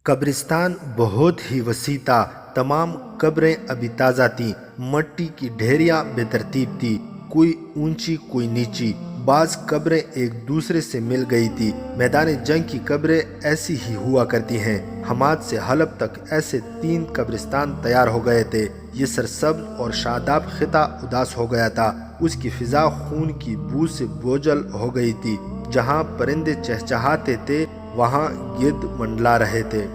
قبرستان بہت ہی وسیع تھا۔ تمام قبریں ابھی تازہ تھیں، مٹی کی ڈھیریاں بے ترتیب تھی، کوئی اونچی کوئی نیچی، بعض قبریں ایک دوسرے سے مل گئی تھی۔ میدان جنگ کی قبریں ایسی ہی ہوا کرتی ہیں۔ حماد سے حلب تک ایسے 3 قبرستان تیار ہو گئے تھے۔ یہ سرسبز اور شاداب خطہ اداس ہو گیا تھا، اس کی فضا خون کی بو سے بوجھل ہو گئی تھی۔ جہاں پرندے چہچہاتے تھے وہاں گرد منڈلا رہے تھے۔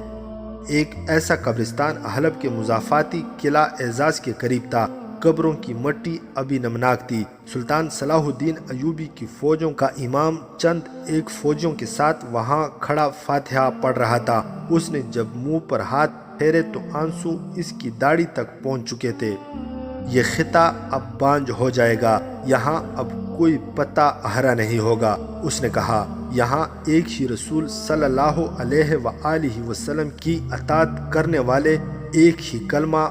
ایک ایسا قبرستان حلب کے مضافاتی قلعہ اعزاز کے قریب تھا۔ قبروں کی مٹی ابھی نمناک تھی۔ سلطان صلاح الدین ایوبی کی فوجوں کا امام چند ایک فوجیوں کے ساتھ وہاں کھڑا فاتحہ پڑھ رہا تھا۔ اس نے جب منہ پر ہاتھ پھیرے تو آنسو اس کی داڑھی تک پہنچ چکے تھے۔ یہ خطہ اب بانجھ ہو جائے گا، یہاں اب کوئی پتا ہرا نہیں ہوگا۔ اس نے کہا، یہاں ایک ہی رسول صلی اللہ علیہ وآلہ وسلم کی اطاعت کرنے والے، ایک ہی کلمہ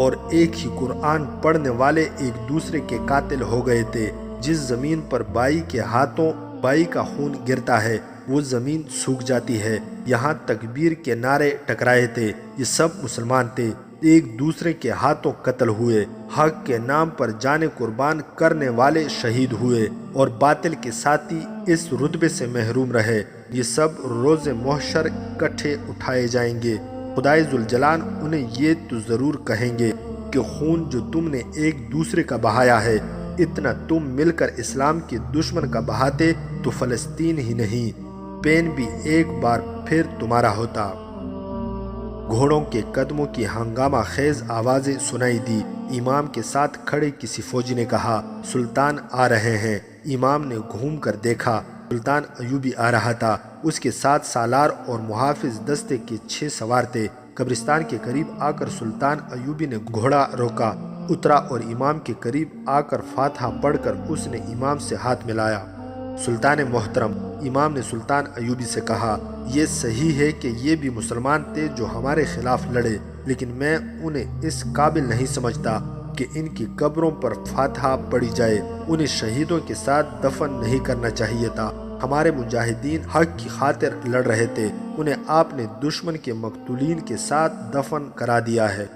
اور ایک ہی قرآن پڑھنے والے ایک دوسرے کے قاتل ہو گئے تھے۔ جس زمین پر بائی کے ہاتھوں بائی کا خون گرتا ہے وہ زمین سوکھ جاتی ہے۔ یہاں تکبیر کے نعرے ٹکرائے تھے۔ یہ سب مسلمان تھے، ایک دوسرے کے ہاتھوں قتل ہوئے۔ حق کے نام پر جانیں قربان کرنے والے شہید ہوئے اور باطل کے ساتھی اس رتبے سے محروم رہے۔ یہ سب روز محشر کٹھے اٹھائے جائیں گے۔ خدائے ذوالجلال انہیں یہ تو ضرور کہیں گے کہ خون جو تم نے ایک دوسرے کا بہایا ہے، اتنا تم مل کر اسلام کے دشمن کا بہاتے تو فلسطین ہی نہیں، پین بھی ایک بار پھر تمہارا ہوتا۔ گھوڑوں کے قدموں کی ہنگامہ خیز آوازیں سنائی دی۔ امام کے ساتھ کھڑے کسی فوجی نے کہا، سلطان آ رہے ہیں۔ امام نے گھوم کر دیکھا، سلطان ایوبی آ رہا تھا۔ اس کے ساتھ سالار اور محافظ دستے کے 6 سوار تھے۔ قبرستان کے قریب آ کر سلطان ایوبی نے گھوڑا روکا، اترا اور امام کے قریب آ کر فاتحہ پڑھ کر اس نے امام سے ہاتھ ملایا۔ سلطان محترم، امام نے سلطان ایوبی سے کہا، یہ صحیح ہے کہ یہ بھی مسلمان تھے جو ہمارے خلاف لڑے، لیکن میں انہیں اس قابل نہیں سمجھتا کہ ان کی قبروں پر فاتحہ پڑھی جائے۔ انہیں شہیدوں کے ساتھ دفن نہیں کرنا چاہیے تھا۔ ہمارے مجاہدین حق کی خاطر لڑ رہے تھے، انہیں آپ نے دشمن کے مقتولین کے ساتھ دفن کرا دیا ہے۔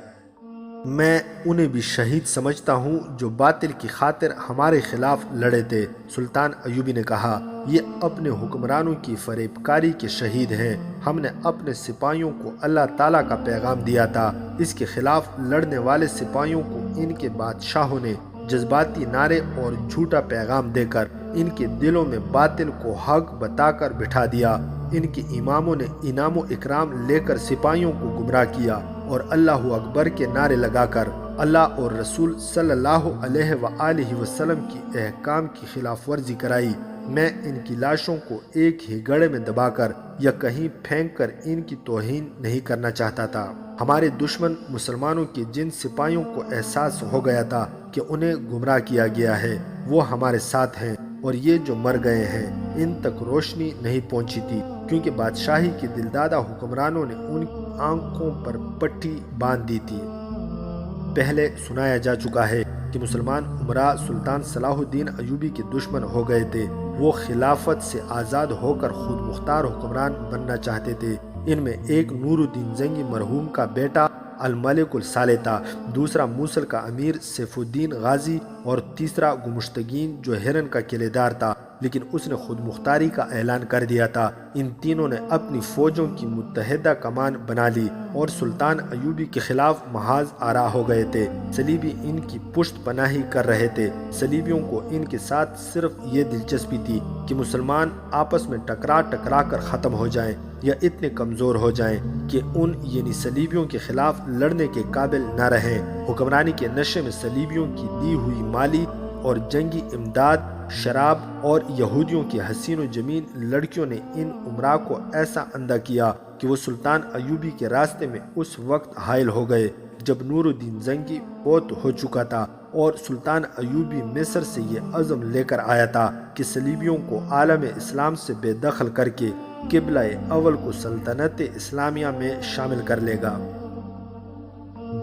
میں انہیں بھی شہید سمجھتا ہوں جو باطل کی خاطر ہمارے خلاف لڑے تھے۔ سلطان ایوبی نے کہا، یہ اپنے حکمرانوں کی فریب کاری کے شہید ہیں۔ ہم نے اپنے سپاہیوں کو اللہ تعالیٰ کا پیغام دیا تھا۔ اس کے خلاف لڑنے والے سپاہیوں کو ان کے بادشاہوں نے جذباتی نعرے اور جھوٹا پیغام دے کر ان کے دلوں میں باطل کو حق بتا کر بٹھا دیا۔ ان کے اماموں نے انعام و اکرام لے کر سپاہیوں کو گمراہ کیا اور اللہ اکبر کے نعرے لگا کر اللہ اور رسول صلی اللہ علیہ وآلہ وسلم کی احکام کی خلاف ورزی کرائی۔ میں ان کی لاشوں کو ایک ہی گڑھے میں دبا کر یا کہیں پھینک کر ان کی توہین نہیں کرنا چاہتا تھا۔ ہمارے دشمن مسلمانوں کے جن سپاہیوں کو احساس ہو گیا تھا کہ انہیں گمراہ کیا گیا ہے وہ ہمارے ساتھ ہیں، اور یہ جو مر گئے ہیں ان تک روشنی نہیں پہنچی تھی، کیونکہ بادشاہی کے دلدادہ حکمرانوں نے ان کی آنکھوں پر پٹی باندھ دی تھی۔ پہلے سنایا جا چکا ہے کہ مسلمان امراء سلطان صلاح الدین ایوبی کے دشمن ہو گئے تھے۔ وہ خلافت سے آزاد ہو کر خود مختار حکمران بننا چاہتے تھے۔ ان میں ایک نور الدین زنگی مرحوم کا بیٹا الملک الصالح تھا، دوسرا موصل کا امیر سیف الدین غازی اور تیسرا گمشتگین جو ہرن کا قلعے دار تھا، لیکن اس نے خود مختاری کا اعلان کر دیا تھا۔ ان تینوں نے اپنی فوجوں کی متحدہ کمان بنا لی اور سلطان ایوبی کے خلاف محاذ آرا ہو گئے تھے۔ صلیبی ان کی پشت پناہی کر رہے تھے۔ صلیبیوں کو ان کے ساتھ صرف یہ دلچسپی تھی کہ مسلمان آپس میں ٹکرا کر ختم ہو جائیں یا اتنے کمزور ہو جائیں کہ ان یعنی صلیبیوں کے خلاف لڑنے کے قابل نہ رہیں۔ حکمرانی کے نشے میں صلیبیوں کی دی ہوئی مالی اور جنگی امداد، شراب اور یہودیوں کی حسین و جمیل لڑکیوں نے ان امراء کو ایسا اندھا کیا کہ وہ سلطان ایوبی کے راستے میں اس وقت حائل ہو گئے جب نور الدین زنگی فوت ہو چکا تھا، اور سلطان ایوبی مصر سے یہ عزم لے کر آیا تھا کہ صلیبیوں کو عالم اسلام سے بے دخل کر کے قبلہ اول کو سلطنت اسلامیہ میں شامل کر لے گا۔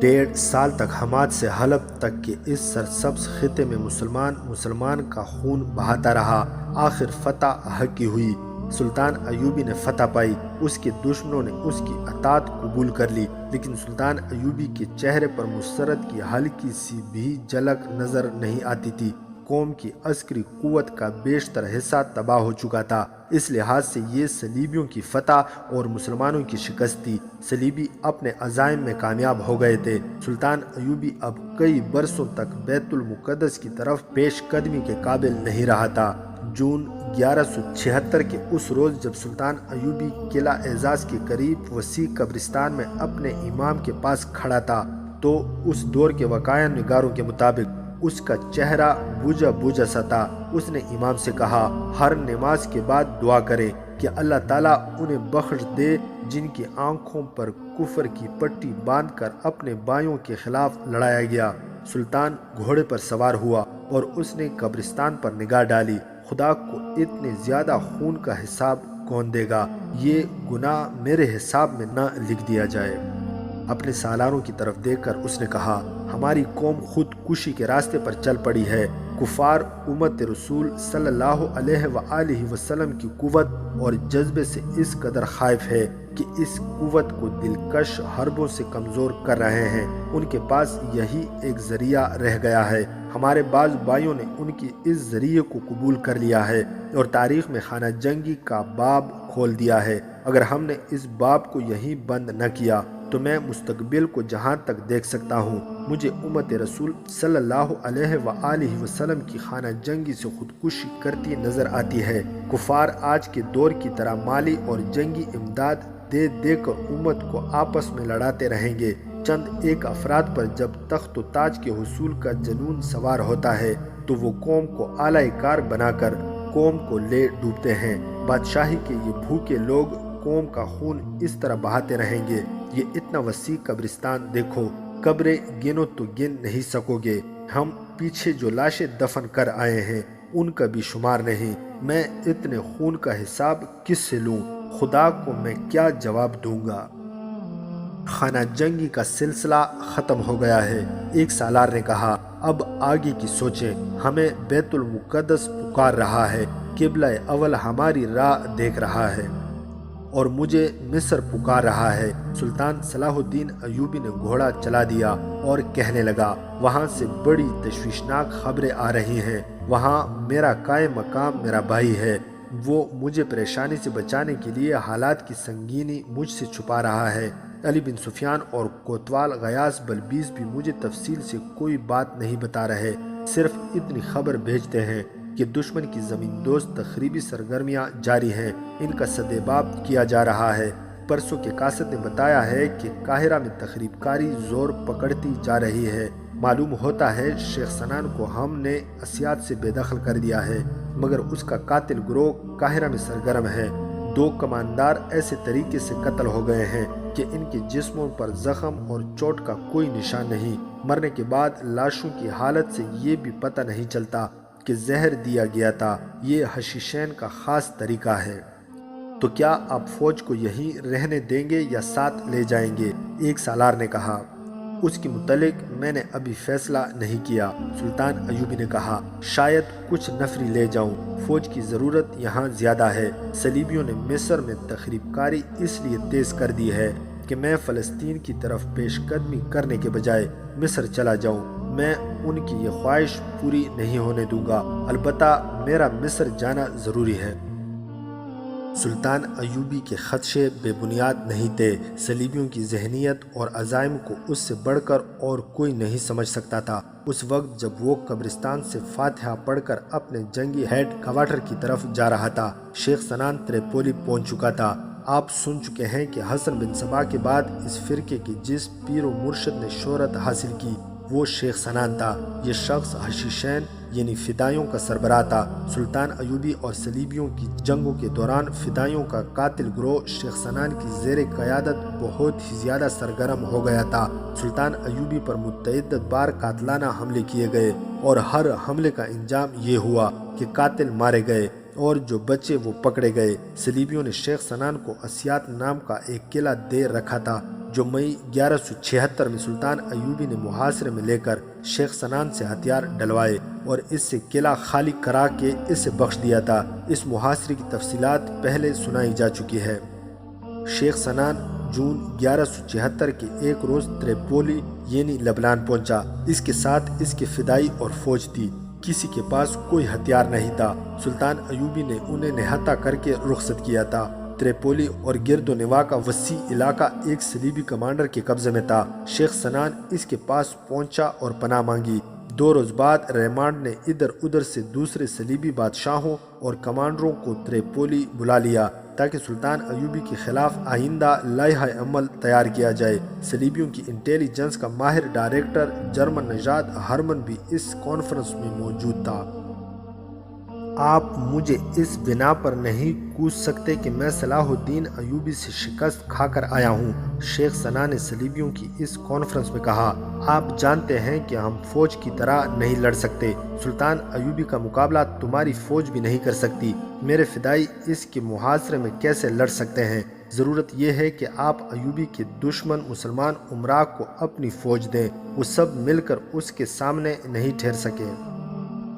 1.5 سال تک حماد سے حلب تک کے اس سرسبز خطے میں مسلمان کا خون بہاتا رہا۔ آخر فتح حق کی ہوئی۔ سلطان ایوبی نے فتح پائی، اس کے دشمنوں نے اس کی اطاعت قبول کر لی، لیکن سلطان ایوبی کے چہرے پر مسرت کی ہلکی سی بھی جھلک نظر نہیں آتی تھی۔ قوم کی عسکری قوت کا بیشتر حصہ تباہ ہو چکا تھا، اس لحاظ سے یہ صلیبیوں کی فتح اور مسلمانوں کی شکست تھی۔ صلیبی اپنے عزائم میں کامیاب ہو گئے تھے۔ سلطان ایوبی اب کئی برسوں تک بیت المقدس کی طرف پیش قدمی کے قابل نہیں رہا تھا۔ جون 1176 کے اس روز جب سلطان ایوبی قلعہ اعزاز کے قریب وسیع قبرستان میں اپنے امام کے پاس کھڑا تھا تو اس دور کے واقعہ نگاروں کے مطابق اس کا چہرہ بوجھا بوجھا سا تھا۔ اس نے امام سے کہا، ہر نماز کے بعد دعا کریں کہ اللہ تعالیٰ انہیں بخش دے جن کی آنکھوں پر کفر کی پٹی باندھ کر اپنے بھائیوں کے خلاف لڑایا گیا۔ سلطان گھوڑے پر سوار ہوا اور اس نے قبرستان پر نگاہ ڈالی۔ خدا کو اتنے زیادہ خون کا حساب کون دے گا؟ یہ گناہ میرے حساب میں نہ لکھ دیا جائے۔ اپنے سالاروں کی طرف دیکھ کر اس نے کہا، ہماری قوم خود کشی کے راستے پر چل پڑی ہے۔ کفار امت رسول صلی اللہ علیہ وآلہ وسلم کی قوت اور جذبے سے اس قدر خائف ہے کہ اس قوت کو دلکش حربوں سے کمزور کر رہے ہیں۔ ان کے پاس یہی ایک ذریعہ رہ گیا ہے۔ ہمارے بعض بھائیوں نے ان کی اس ذریعے کو قبول کر لیا ہے اور تاریخ میں خانہ جنگی کا باب کھول دیا ہے۔ اگر ہم نے اس باب کو یہیں بند نہ کیا تو میں مستقبل کو جہاں تک دیکھ سکتا ہوں مجھے امت رسول صلی اللہ علیہ وآلہ وسلم کی خانہ جنگی سے خودکشی کرتی نظر آتی ہے۔ کفار آج کے دور کی طرح مالی اور جنگی امداد دے دے کر امت کو آپس میں لڑاتے رہیں گے۔ چند ایک افراد پر جب تخت و تاج کے حصول کا جنون سوار ہوتا ہے تو وہ قوم کو اعلی کار بنا کر قوم کو لے ڈوبتے ہیں۔ بادشاہی کے یہ بھوکے لوگ قوم کا خون اس طرح بہاتے رہیں گے۔ یہ اتنا وسیع قبرستان دیکھو، قبریں گنو تو گن نہیں سکو گے۔ ہم پیچھے جو لاشیں دفن کر آئے ہیں ان کا بھی شمار نہیں۔ میں اتنے خون کا حساب کس سے لوں؟ خدا کو میں کیا جواب دوں گا؟ خانہ جنگی کا سلسلہ ختم ہو گیا ہے، ایک سالار نے کہا۔ اب آگے کی سوچیں۔ ہمیں بیت المقدس پکار رہا ہے، قبلہ اول ہماری راہ دیکھ رہا ہے اور مجھے مصر پکار رہا ہے۔ سلطان صلاح الدین ایوبی نے گھوڑا چلا دیا اور کہنے لگا، وہاں سے بڑی تشویشناک خبریں آ رہی ہیں۔ وہاں میرا قائم مقام میرا بھائی ہے، وہ مجھے پریشانی سے بچانے کے لیے حالات کی سنگینی مجھ سے چھپا رہا ہے۔ علی بن سفیان اور کوتوال غیاث بلبیس بھی مجھے تفصیل سے کوئی بات نہیں بتا رہے، صرف اتنی خبر بھیجتے ہیں کہ دشمن کی زمین دوست تخریبی سرگرمیاں جاری ہیں، ان کا سدباب کیا جا رہا ہے۔ پرسوں کے قاصد نے بتایا ہے کہ قاہرہ میں تخریب کاری زور پکڑتی جا رہی ہے۔ معلوم ہوتا ہے شیخ سنان کو ہم نے اسیاد سے بے دخل کر دیا ہے، مگر اس کا قاتل گروہ قاہرہ میں سرگرم ہے۔ 2 کماندار ایسے طریقے سے قتل ہو گئے ہیں کہ ان کے جسموں پر زخم اور چوٹ کا کوئی نشان نہیں۔ مرنے کے بعد لاشوں کی حالت سے یہ بھی پتہ نہیں چلتا کہ زہر دیا گیا تھا۔ یہ حشیشین کا خاص طریقہ ہے۔ تو کیا آپ فوج کو یہیں رہنے دیں گے یا ساتھ لے جائیں گے؟ ایک سالار نے کہا۔ اس کے متعلق میں نے ابھی فیصلہ نہیں کیا۔ سلطان ایوبی نے کہا، شاید کچھ نفری لے جاؤں، فوج کی ضرورت یہاں زیادہ ہے۔ صلیبیوں نے مصر میں تخریب کاری اس لیے تیز کر دی ہے کہ میں فلسطین کی طرف پیش قدمی کرنے کے بجائے مصر چلا جاؤں۔ میں ان کی یہ خواہش پوری نہیں ہونے دوں گا، البتہ میرا مصر جانا ضروری ہے۔ سلطان ایوبی کے خدشے بے بنیاد نہیں تھے۔ صلیبیوں کی ذہنیت اور عزائم کو اس سے بڑھ کر اور کوئی نہیں سمجھ سکتا تھا۔ اس وقت جب وہ قبرستان سے فاتحہ پڑھ کر اپنے جنگی ہیڈ کوارٹر کی طرف جا رہا تھا، شیخ سنان تریپولی پہنچ چکا تھا۔ آپ سن چکے ہیں کہ حسن بن صبا کے بعد اس فرقے کی جس پیر و مرشد نے شہرت حاصل کی وہ شیخ سنان تھا۔ یہ شخص حشیشین یعنی فدائیوں کا سربراہ تھا۔ سلطان ایوبی اور صلیبیوں کی جنگوں کے دوران فدائیوں کا قاتل گروہ شیخ سنان کی زیر قیادت بہت ہی زیادہ سرگرم ہو گیا تھا۔ سلطان ایوبی پر متعدد بار قاتلانہ حملے کیے گئے اور ہر حملے کا انجام یہ ہوا کہ قاتل مارے گئے اور جو بچے وہ پکڑے گئے۔ صلیبیوں نے شیخ سنان کو اسیات نام کا ایک قلعہ دے رکھا تھا جو مئی 1176 میں سلطان ایوبی نے محاصرے میں لے کر شیخ سنان سے ہتھیار ڈلوائے اور اس سے قلعہ خالی کرا کے اسے بخش دیا تھا۔ اس محاصرے کی تفصیلات پہلے سنائی جا چکی ہے۔ شیخ سنان جون 1176 کے ایک روز تریپولی یعنی لبنان پہنچا۔ اس کے ساتھ اس کے فدائی اور فوج تھی۔ کسی کے پاس کوئی ہتھیار نہیں تھا۔ سلطان ایوبی نے انہیں نہتا کر کے رخصت کیا تھا۔ تریپولی اور گرد و نواح کا وسیع علاقہ ایک صلیبی کمانڈر کے قبضے میں تھا۔ شیخ سنان اس کے پاس پہنچا اور پناہ مانگی۔ 2 روز بعد ریمانڈ نے ادھر ادھر سے دوسرے صلیبی بادشاہوں اور کمانڈروں کو تریپولی بلا لیا تاکہ سلطان ایوبی کے خلاف آئندہ لائحہ عمل تیار کیا جائے۔ صلیبیوں کی انٹیلی جنس کا ماہر ڈائریکٹر جرمن نژاد ہرمن بھی اس کانفرنس میں موجود تھا۔ آپ مجھے اس بنا پر نہیں کوس سکتے کہ میں صلاح الدین ایوبی سے شکست کھا کر آیا ہوں، شیخ سنان نے صلیبیوں کی اس کانفرنس میں کہا۔ آپ جانتے ہیں کہ ہم فوج کی طرح نہیں لڑ سکتے۔ سلطان ایوبی کا مقابلہ تمہاری فوج بھی نہیں کر سکتی۔ میرے فدائی اس کے محاصرے میں کیسے لڑ سکتے ہیں؟ ضرورت یہ ہے کہ آپ ایوبی کے دشمن مسلمان امراء کو اپنی فوج دیں۔ وہ سب مل کر اس کے سامنے نہیں ٹھہر سکے۔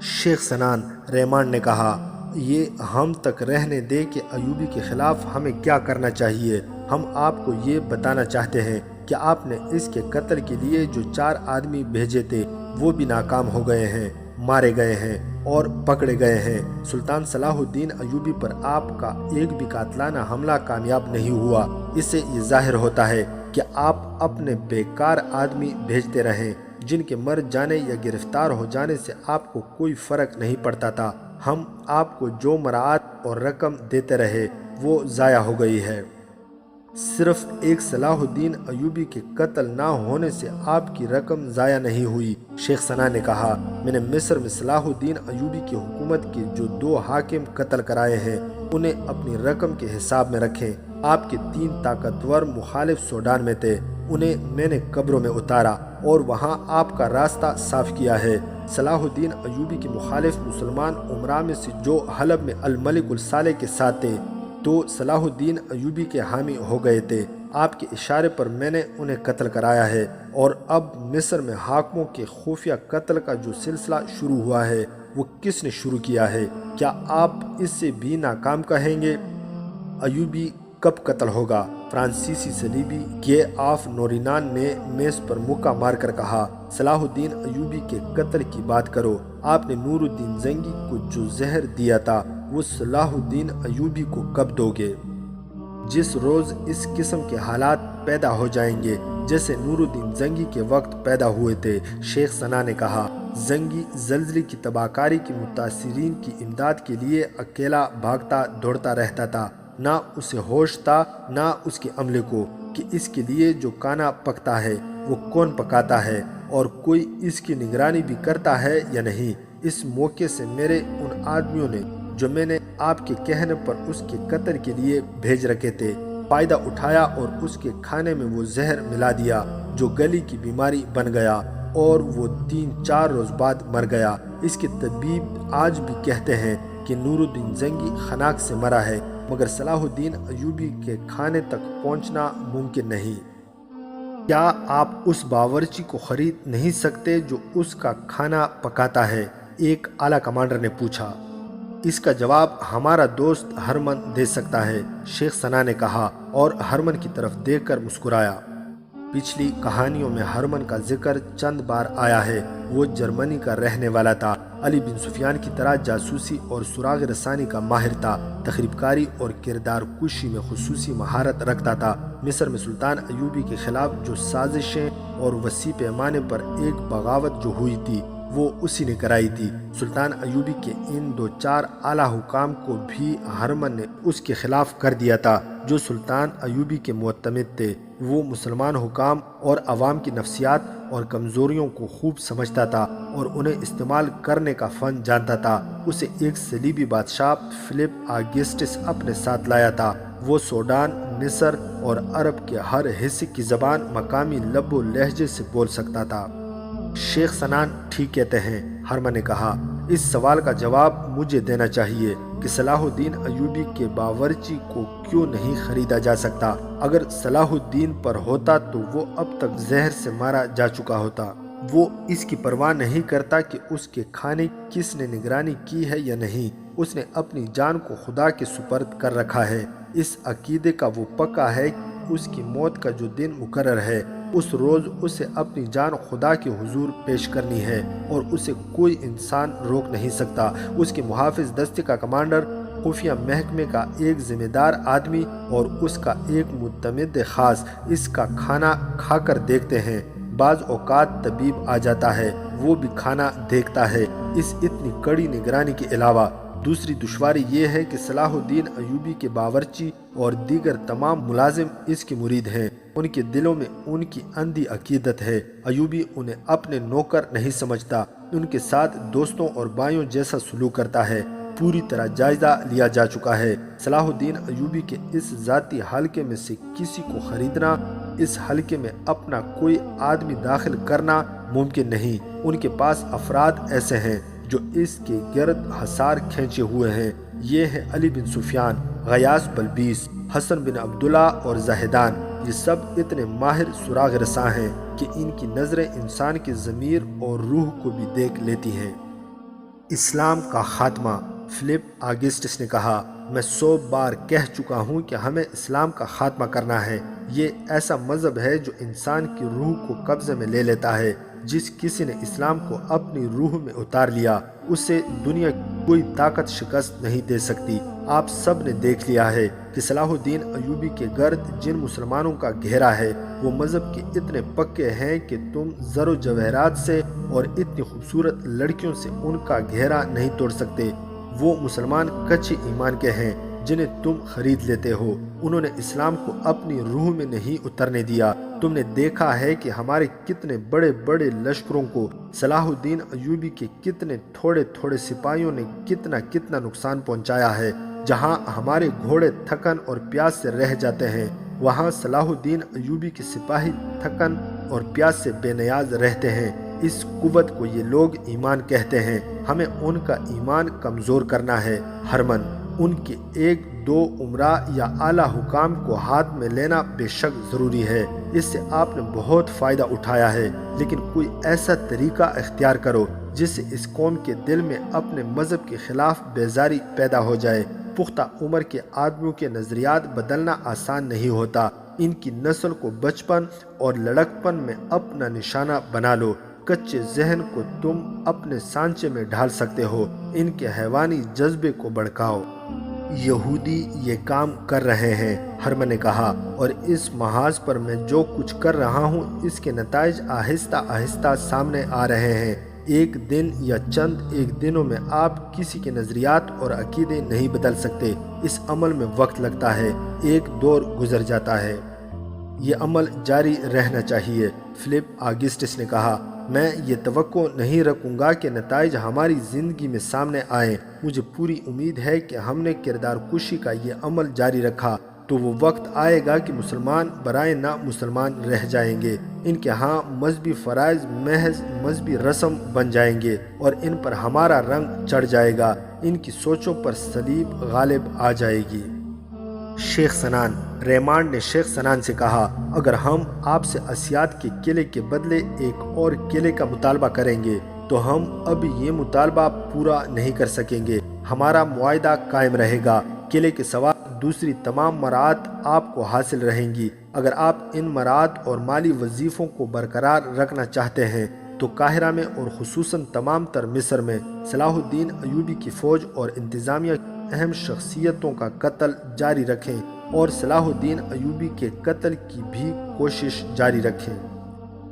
شیخ سنان، ریمانڈ نے کہا، یہ ہم تک رہنے دے کہ ایوبی کے خلاف ہمیں کیا کرنا چاہیے۔ ہم آپ کو یہ بتانا چاہتے ہیں کہ آپ نے اس کے قتل کے لیے جو 4 آدمی بھیجے تھے وہ بھی ناکام ہو گئے ہیں، مارے گئے ہیں اور پکڑے گئے ہیں۔ سلطان صلاح الدین ایوبی پر آپ کا ایک بھی قاتلانہ حملہ کامیاب نہیں ہوا۔ اس سے یہ ظاہر ہوتا ہے کہ آپ اپنے بیکار آدمی بھیجتے رہیں جن کے مر جانے یا گرفتار ہو جانے سے آپ کو کوئی فرق نہیں پڑتا تھا۔ ہم آپ کو جو مراعات اور رقم دیتے رہے وہ ضائع ہو گئی ہے۔ صرف ایک صلاح الدین ایوبی کے قتل نہ ہونے سے آپ کی رقم ضائع نہیں ہوئی، شیخ سنان نے کہا۔ میں نے مصر میں صلاح الدین ایوبی کی حکومت کے جو 2 حاکم قتل کرائے ہیں انہیں اپنی رقم کے حساب میں رکھیں۔ آپ کے 3 طاقتور مخالف سوڈان میں تھے، انہیں میں نے قبروں میں اتارا اور وہاں آپ کا راستہ صاف کیا ہے۔ صلاح الدین ایوبی کے مخالف مسلمان امراء میں سے جو حلب میں الملک الصالح کے ساتھ تھے تو صلاح الدین ایوبی کے حامی ہو گئے تھے۔ آپ کے اشارے پر میں نے انہیں قتل کرایا ہے، اور اب مصر میں حاکموں کے خفیہ قتل کا جو سلسلہ شروع ہوا ہے وہ کس نے شروع کیا ہے؟ کیا آپ اس سے بھی ناکام کہیں گے؟ ایوبی کب قتل ہوگا؟ فرانسیسی صلیبی گے آف نورینان نے میز پر مکہ مار کر کہا، صلاح الدین ایوبی کے قتل کی بات کرو۔ آپ نے نور الدین زنگی کو جو زہر دیا تھا وہ صلاح الدین ایوبی کو کب دو گے؟ جس روز اس قسم کے حالات پیدا ہو جائیں گے جیسے نور الدین زنگی کے وقت پیدا ہوئے تھے، شیخ سنان نے کہا۔ زنگی زلزلے کی تباہ کاری کے متاثرین کی امداد کے لیے اکیلا بھاگتا دوڑتا رہتا تھا۔ نہ اسے ہوش تھا نہ اس کے عملے کو کہ اس کے لیے جو کھانا پکتا ہے وہ کون پکاتا ہے اور کوئی اس کی نگرانی بھی کرتا ہے یا نہیں۔ اس موقع سے میرے ان آدمیوں نے جو میں نے آپ کے کہنے پر اس کے قتل کے لیے بھیج رکھے تھے فائدہ اٹھایا اور اس کے کھانے میں وہ زہر ملا دیا جو گلی کی بیماری بن گیا اور وہ 3-4 روز بعد مر گیا۔ اس کے طبیب آج بھی کہتے ہیں کہ نور الدین زنگی خناق سے مرا ہے، مگر صلاح الدین ایوبی کے کھانے تک پہنچنا ممکن نہیں۔ کیا آپ اس باورچی کو خرید نہیں سکتے جو اس کا کھانا پکاتا ہے؟ ایک اعلیٰ کمانڈر نے پوچھا۔ اس کا جواب ہمارا دوست ہرمن دے سکتا ہے، شیخ سنان نے کہا اور ہرمن کی طرف دیکھ کر مسکرایا۔ پچھلی کہانیوں میں ہرمن کا ذکر چند بار آیا ہے۔ وہ جرمنی کا رہنے والا تھا، علی بن سفیان کی طرح جاسوسی اور سراغ رسانی کا ماہر تھا، تخریب کاری اور کردار کشی میں خصوصی مہارت رکھتا تھا۔ مصر میں سلطان ایوبی کے خلاف جو سازشیں اور وسیع پیمانے پر ایک بغاوت جو ہوئی تھی وہ اسی نے کرائی تھی۔ سلطان ایوبی کے ان 2-4 اعلیٰ حکام کو بھی ہرمن نے اس کے خلاف کر دیا تھا جو سلطان ایوبی کے معتمد تھے۔ وہ مسلمان حکام اور عوام کی نفسیات اور کمزوریوں کو خوب سمجھتا تھا اور انہیں استعمال کرنے کا فن جانتا تھا۔ اسے ایک صلیبی بادشاہ فلپ آگسٹس اپنے ساتھ لایا تھا۔ وہ سوڈان، مصر اور عرب کے ہر حصے کی زبان مقامی لب و لہجے سے بول سکتا تھا۔ شیخ سنان ٹھیک کہتے ہیں، ہرمن نے کہا۔ اس سوال کا جواب مجھے دینا چاہیے۔ کہ صلاح الدین ایوبی کے باورچی کو کیوں نہیں خریدا جا سکتا۔ اگر صلاح الدین پر ہوتا تو وہ اب تک زہر سے مارا جا چکا ہوتا۔ وہ اس کی پرواہ نہیں کرتا کہ اس کے کھانے کس نے نگرانی کی ہے یا نہیں، اس نے اپنی جان کو خدا کے سپرد کر رکھا ہے۔ اس عقیدے کا وہ پکا ہے کہ اس کی موت کا جو دن مقرر ہے اس روز اسے اپنی جان خدا کے حضور پیش کرنی ہے اور اسے کوئی انسان روک نہیں سکتا۔ اس کے محافظ دستے کا کمانڈر، خفیہ محکمے کا ایک ذمہ دار آدمی اور اس کا ایک معتمد خاص اس کا کھانا کھا کر دیکھتے ہیں۔ بعض اوقات طبیب آ جاتا ہے، وہ بھی کھانا دیکھتا ہے۔ اس اتنی کڑی نگرانی کے علاوہ دوسری دشواری یہ ہے کہ صلاح الدین ایوبی کے باورچی اور دیگر تمام ملازم اس کے مرید ہیں۔ ان کے دلوں میں ان کی اندھی عقیدت ہے۔ ایوبی انہیں اپنے نوکر نہیں سمجھتا، ان کے ساتھ دوستوں اور بھائیوں جیسا سلوک کرتا ہے۔ پوری طرح جائزہ لیا جا چکا ہے۔ صلاح الدین ایوبی کے اس ذاتی حلقے میں سے کسی کو خریدنا، اس حلقے میں اپنا کوئی آدمی داخل کرنا ممکن نہیں۔ ان کے پاس افراد ایسے ہیں جو اس کے گرد حصار کھینچے ہوئے ہیں۔ یہ ہے علی بن سفیان، غیاث بلبیس، حسن بن عبداللہ اور زاہدان۔ یہ سب اتنے ماہر سراغ رساں ہیں کہ ان کی نظریں انسان کے ضمیر اور روح کو بھی دیکھ لیتی ہیں۔ اسلام کا خاتمہ۔ فلپ آگسٹس نے کہا، میں 100 بار کہہ چکا ہوں کہ ہمیں اسلام کا خاتمہ کرنا ہے۔ یہ ایسا مذہب ہے جو انسان کی روح کو قبضے میں لے لیتا ہے۔ جس کسی نے اسلام کو اپنی روح میں اتار لیا، اسے دنیا کی کوئی طاقت شکست نہیں دے سکتی۔ آپ سب نے دیکھ لیا ہے کہ صلاح الدین ایوبی کے گرد جن مسلمانوں کا گھیرا ہے وہ مذہب کے اتنے پکے ہیں کہ تم زر و جواہرات سے اور اتنی خوبصورت لڑکیوں سے ان کا گھیرا نہیں توڑ سکتے۔ وہ مسلمان کچے ایمان کے ہیں جنہیں تم خرید لیتے ہو۔ انہوں نے اسلام کو اپنی روح میں نہیں اترنے دیا۔ تم نے دیکھا ہے کہ ہمارے کتنے بڑے بڑے لشکروں کو صلاح الدین ایوبی کے کتنے تھوڑے تھوڑے سپاہیوں نے کتنا کتنا نقصان پہنچایا ہے۔ جہاں ہمارے گھوڑے تھکن اور پیاس سے رہ جاتے ہیں، وہاں صلاح الدین ایوبی کے سپاہی تھکن اور پیاس سے بے نیاز رہتے ہیں۔ اس قوت کو یہ لوگ ایمان کہتے ہیں۔ ہمیں ان کا ایمان کمزور کرنا ہے۔ ہرمن، ان کے ایک دو عمرہ یا اعلیٰ حکام کو ہاتھ میں لینا بے شک ضروری ہے۔ اس سے آپ نے بہت فائدہ اٹھایا ہے، لیکن کوئی ایسا طریقہ اختیار کرو جس سے اس قوم کے دل میں اپنے مذہب کے خلاف بیزاری پیدا ہو جائے۔ پختہ عمر کے آدمیوں کے نظریات بدلنا آسان نہیں ہوتا۔ ان کی نسل کو بچپن اور لڑکپن میں اپنا نشانہ بنا لو۔ کچے ذہن کو تم اپنے سانچے میں ڈھال سکتے ہو، ان کے حیوانی جذبے کو بھڑکاؤ۔ یہودی یہ کام کر رہے ہیں، ہرمن نے کہا، اور اس محاذ پر میں جو کچھ کر رہا ہوں اس کے نتائج آہستہ آہستہ سامنے آ رہے ہیں۔ ایک دن یا چند ایک دنوں میں آپ کسی کے نظریات اور عقیدے نہیں بدل سکتے۔ اس عمل میں وقت لگتا ہے، ایک دور گزر جاتا ہے۔ یہ عمل جاری رہنا چاہیے۔ فلپ آگسٹس نے کہا، میں یہ توقع نہیں رکھوں گا کہ نتائج ہماری زندگی میں سامنے آئیں۔ مجھے پوری امید ہے کہ ہم نے کردار کشی کا یہ عمل جاری رکھا تو وہ وقت آئے گا کہ مسلمان برائے نہ مسلمان رہ جائیں گے۔ ان کے ہاں مذہبی فرائض محض مذہبی رسم بن جائیں گے اور ان پر ہمارا رنگ چڑھ جائے گا۔ ان کی سوچوں پر صلیب غالب آ جائے گی۔ شیخ سنان، ریمانڈ نے شیخ سنان سے کہا، اگر ہم آپ سے اسیاد کے قلعے کے بدلے ایک اور قلعے کا مطالبہ کریں گے تو ہم اب یہ مطالبہ پورا نہیں کر سکیں گے۔ ہمارا معاہدہ قائم رہے گا۔ قلعے کے سوا دوسری تمام مراعات آپ کو حاصل رہیں گی۔ اگر آپ ان مراعات اور مالی وظیفوں کو برقرار رکھنا چاہتے ہیں تو قاہرہ میں اور خصوصاً تمام تر مصر میں صلاح الدین ایوبی کی فوج اور انتظامیہ اہم شخصیتوں کا قتل جاری رکھیں اور صلاح الدین ایوبی کے قتل کی بھی کوشش جاری رکھیں۔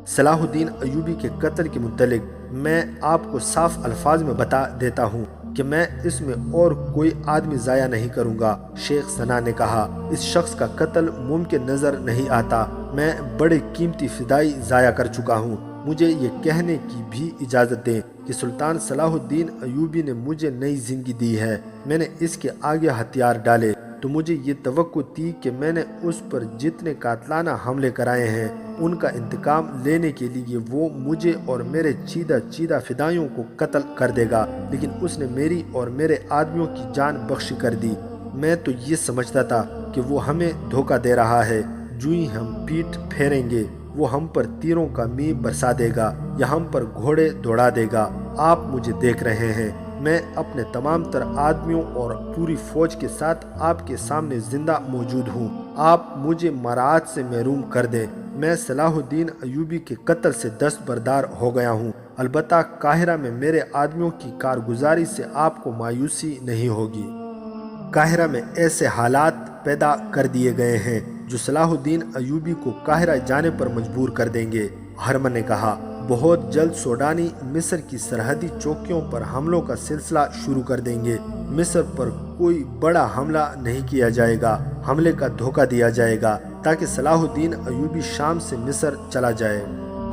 صلاح الدین ایوبی کے قتل کے متعلق میں آپ کو صاف الفاظ میں بتا دیتا ہوں کہ میں اس میں اور کوئی آدمی ضائع نہیں کروں گا۔ شیخ سنان نے کہا، اس شخص کا قتل ممکن نظر نہیں آتا۔ میں بڑے قیمتی فدائی ضائع کر چکا ہوں۔ مجھے یہ کہنے کی بھی اجازت دیں کہ سلطان صلاح الدین ایوبی نے مجھے نئی زندگی دی ہے۔ میں نے اس کے آگے ہتھیار ڈالے تو مجھے یہ توقع تھی کہ میں نے اس پر جتنے قاتلانہ حملے کرائے ہیں ان کا انتقام لینے کے لیے وہ مجھے اور میرے چیدہ فدائیوں کو قتل کر دے گا، لیکن اس نے میری اور میرے آدمیوں کی جان بخشی کر دی۔ میں تو یہ سمجھتا تھا کہ وہ ہمیں دھوکہ دے رہا ہے، جو ہی ہم پیٹھ پھیریں گے وہ ہم پر تیروں کا میغ برسا دے گا یا ہم پر گھوڑے دوڑا دے گا۔ آپ مجھے دیکھ رہے ہیں، میں اپنے تمام تر آدمیوں اور پوری فوج کے ساتھ آپ کے سامنے زندہ موجود ہوں۔ آپ مجھے مراعات سے محروم کر دیں۔ میں صلاح الدین ایوبی کے قتل سے دستبردار ہو گیا ہوں، البتہ قاہرہ میں میرے آدمیوں کی کارگزاری سے آپ کو مایوسی نہیں ہوگی۔ قاہرہ میں ایسے حالات پیدا کر دیے گئے ہیں جو صلاح الدین ایوبی کو قاہرہ جانے پر مجبور کر دیں گے۔ ہرمن نے کہا، بہت جلد سوڈانی مصر کی سرحدی چوکیوں پر حملوں کا سلسلہ شروع کر دیں گے۔ مصر پر کوئی بڑا حملہ نہیں کیا جائے گا، حملے کا دھوکہ دیا جائے گا تاکہ صلاح الدین ایوبی شام سے مصر چلا جائے۔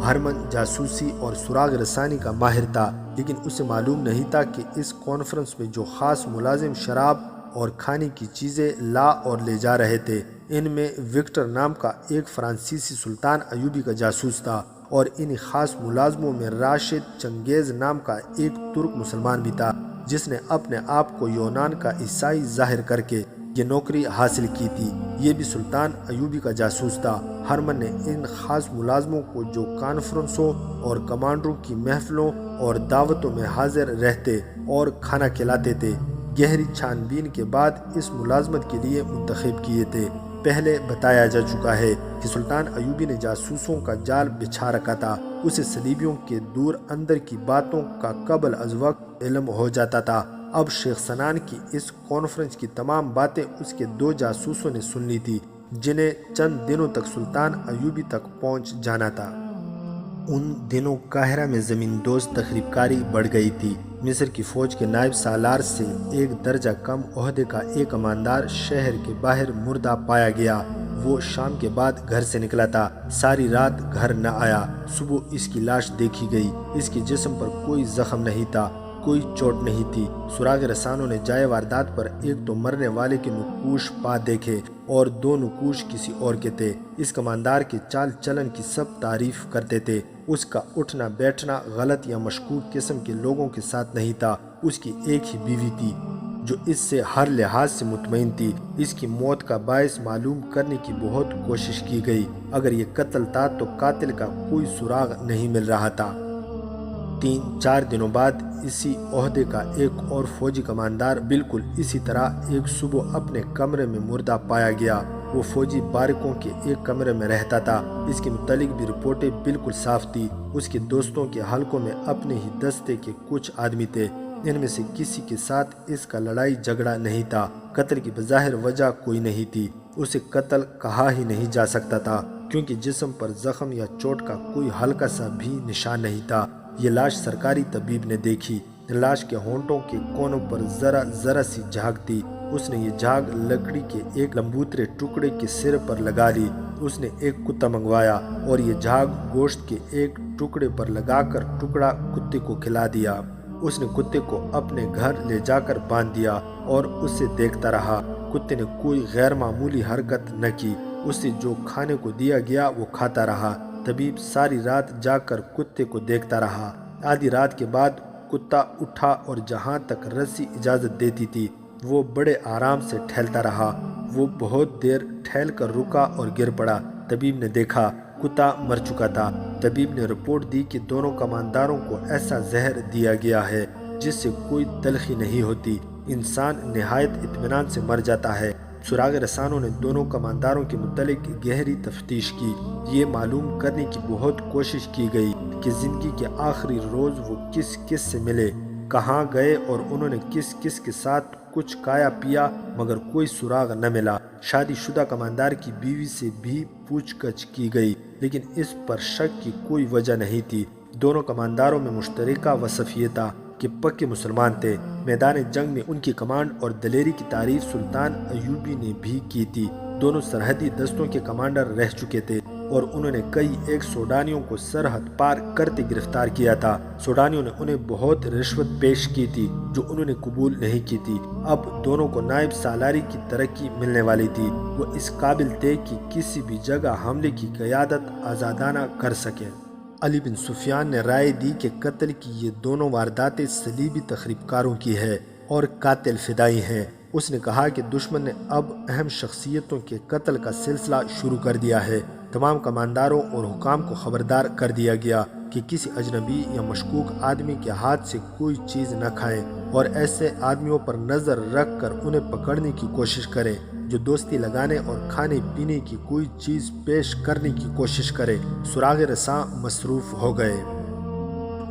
ہرمن جاسوسی اور سراغ رسانی کا ماہر تھا، لیکن اسے معلوم نہیں تھا کہ اس کانفرنس میں جو خاص ملازم شراب اور کھانے کی چیزیں لا اور لے جا رہے تھے، ان میں وکٹر نام کا ایک فرانسیسی سلطان ایوبی کا جاسوس تھا، اور ان خاص ملازموں میں راشد چنگیز نام کا ایک ترک مسلمان بھی تھا جس نے اپنے آپ کو یونان کا عیسائی ظاہر کر کے یہ نوکری حاصل کی تھی، یہ بھی سلطان ایوبی کا جاسوس تھا۔ ہرمن نے ان خاص ملازموں کو جو کانفرنسوں اور کمانڈروں کی محفلوں اور دعوتوں میں حاضر رہتے اور کھانا کھلاتے تھے، گہری چھان بین کے بعد اس ملازمت کے لیے منتخب کیے تھے۔ پہلے بتایا جا چکا ہے کہ سلطان ایوبی نے جاسوسوں کا جال بچھا رکھا تھا، اسے صلیبیوں کے دور اندر کی باتوں کا قبل از وقت علم ہو جاتا تھا۔ اب شیخ سنان کی اس کانفرنس کی تمام باتیں اس کے 2 جاسوسوں نے سن لی تھی، جنہیں چند دنوں تک سلطان ایوبی تک پہنچ جانا تھا۔ ان دنوں قاہرہ میں زمین دوز تخریب کاری بڑھ گئی تھی۔ مصر کی فوج کے نائب سالار سے ایک درجہ کم عہدے کا ایک کماندار شہر کے باہر مردہ پایا گیا۔ وہ شام کے بعد گھر سے نکلا تھا، ساری رات گھر نہ آیا۔ صبح اس کی لاش دیکھی گئی، اس کے جسم پر کوئی زخم نہیں تھا، کوئی چوٹ نہیں تھی۔ سراغ رسانوں نے جائے واردات پر ایک تو مرنے والے کے نقوش پا دیکھے اور 2 نقوش کسی اور کے تھے۔ اس کماندار کے چال چلن کی سب تعریف کرتے تھے، اس کا اٹھنا بیٹھنا غلط یا مشکوک قسم کے لوگوں کے ساتھ نہیں تھا۔ اس کی ایک ہی بیوی تھی جو اس سے ہر لحاظ سے مطمئن تھی۔ اس کی موت کا باعث معلوم کرنے کی بہت کوشش کی گئی، اگر یہ قتل تھا تو قاتل کا کوئی سراغ نہیں مل رہا تھا۔ 3-4 دنوں بعد اسی عہدے کا ایک اور فوجی کماندار بالکل اسی طرح ایک صبح اپنے کمرے میں مردہ پایا گیا۔ وہ فوجی بارکوں کے ایک کمرے میں رہتا تھا۔ اس کے متعلق بھی رپورٹیں بالکل صاف تھی۔ اس کے دوستوں کے حلقوں میں اپنے ہی دستے کے کچھ آدمی تھے، ان میں سے کسی کے ساتھ اس کا لڑائی جھگڑا نہیں تھا۔ قتل کی بظاہر وجہ کوئی نہیں تھی، اسے قتل کہا ہی نہیں جا سکتا تھا کیونکہ جسم پر زخم یا چوٹ کا کوئی ہلکا سا بھی نشان نہیں تھا۔ یہ لاش سرکاری طبیب نے دیکھی، لاش کے ہونٹوں کے کونوں پر ذرا سی جھاگ تھی۔ اس نے یہ جھاگ لکڑی کے ایک لمبوترے ٹکڑے کے سر پر لگا لی۔ اس نے ایک کتا منگوایا اور یہ جھاگ گوشت کے ایک ٹکڑے پر لگا کر ٹکڑا کتے کو کھلا دیا۔ اس نے کتے کو اپنے گھر لے جا کر باندھ دیا اور اسے دیکھتا رہا۔ کتے نے کوئی غیر معمولی حرکت نہ کی، اسے جو کھانے کو دیا گیا وہ کھاتا رہا۔ طبیب ساری رات جا کر کتے کو دیکھتا رہا۔ آدھی رات کے بعد کتا اٹھا اور جہاں تک رسی اجازت دیتی تھی وہ بڑے آرام سے ٹہلتا رہا۔ وہ بہت دیر ٹہل کر رکا اور گر پڑا۔ طبیب نے دیکھا کتا مر چکا تھا۔ طبیب نے رپورٹ دی کہ دونوں کمانداروں کو ایسا زہر دیا گیا ہے جس سے کوئی تلخی نہیں ہوتی، انسان نہایت اطمینان سے مر جاتا ہے۔ سراغ رسانوں نے دونوں کمانداروں کے متعلق گہری تفتیش کی۔ یہ معلوم کرنے کی بہت کوشش کی گئی کہ زندگی کے آخری روز وہ کس کس سے ملے، کہاں گئے اور انہوں نے کس کس کے ساتھ کچھ کھایا پیا، مگر کوئی سراغ نہ ملا۔ شادی شدہ کماندار کی بیوی سے بھی پوچھ گچھ کی گئی، لیکن اس پر شک کی کوئی وجہ نہیں تھی۔ دونوں کمانداروں میں مشترکہ وصف یہ تھا کہ پکے مسلمان تھے۔ میدان جنگ میں ان کی کمانڈ اور دلیری کی تعریف سلطان ایوبی نے بھی کی تھی۔ دونوں سرحدی دستوں کے کمانڈر رہ چکے تھے۔ اور انہوں نے کئی ایک سوڈانیوں کو سرحد پار کرتے گرفتار کیا تھا۔ سوڈانیوں نے انہیں بہت رشوت پیش کی تھی جو انہوں نے قبول نہیں کی تھی۔ اب دونوں کو نائب سالاری کی ترقی ملنے والی تھی۔ وہ اس قابل تھے کہ کسی بھی جگہ حملے کی قیادت آزادانہ کر سکیں۔ علی بن سفیان نے رائے دی کہ قتل کی یہ دونوں وارداتیں صلیبی تخریب کاروں کی ہے اور قاتل فدائی ہیں۔ اس نے کہا کہ دشمن نے اب اہم شخصیتوں کے قتل کا سلسلہ شروع کر دیا ہے۔ تمام کمانداروں اور حکام کو خبردار کر دیا گیا کہ کسی اجنبی یا مشکوک آدمی کے ہاتھ سے کوئی چیز نہ کھائیں اور ایسے آدمیوں پر نظر رکھ کر انہیں پکڑنے کی کوشش کریں جو دوستی لگانے اور کھانے پینے کی کوئی چیز پیش کرنے کی کوشش کرے۔ سراغ رساں مصروف ہو گئے۔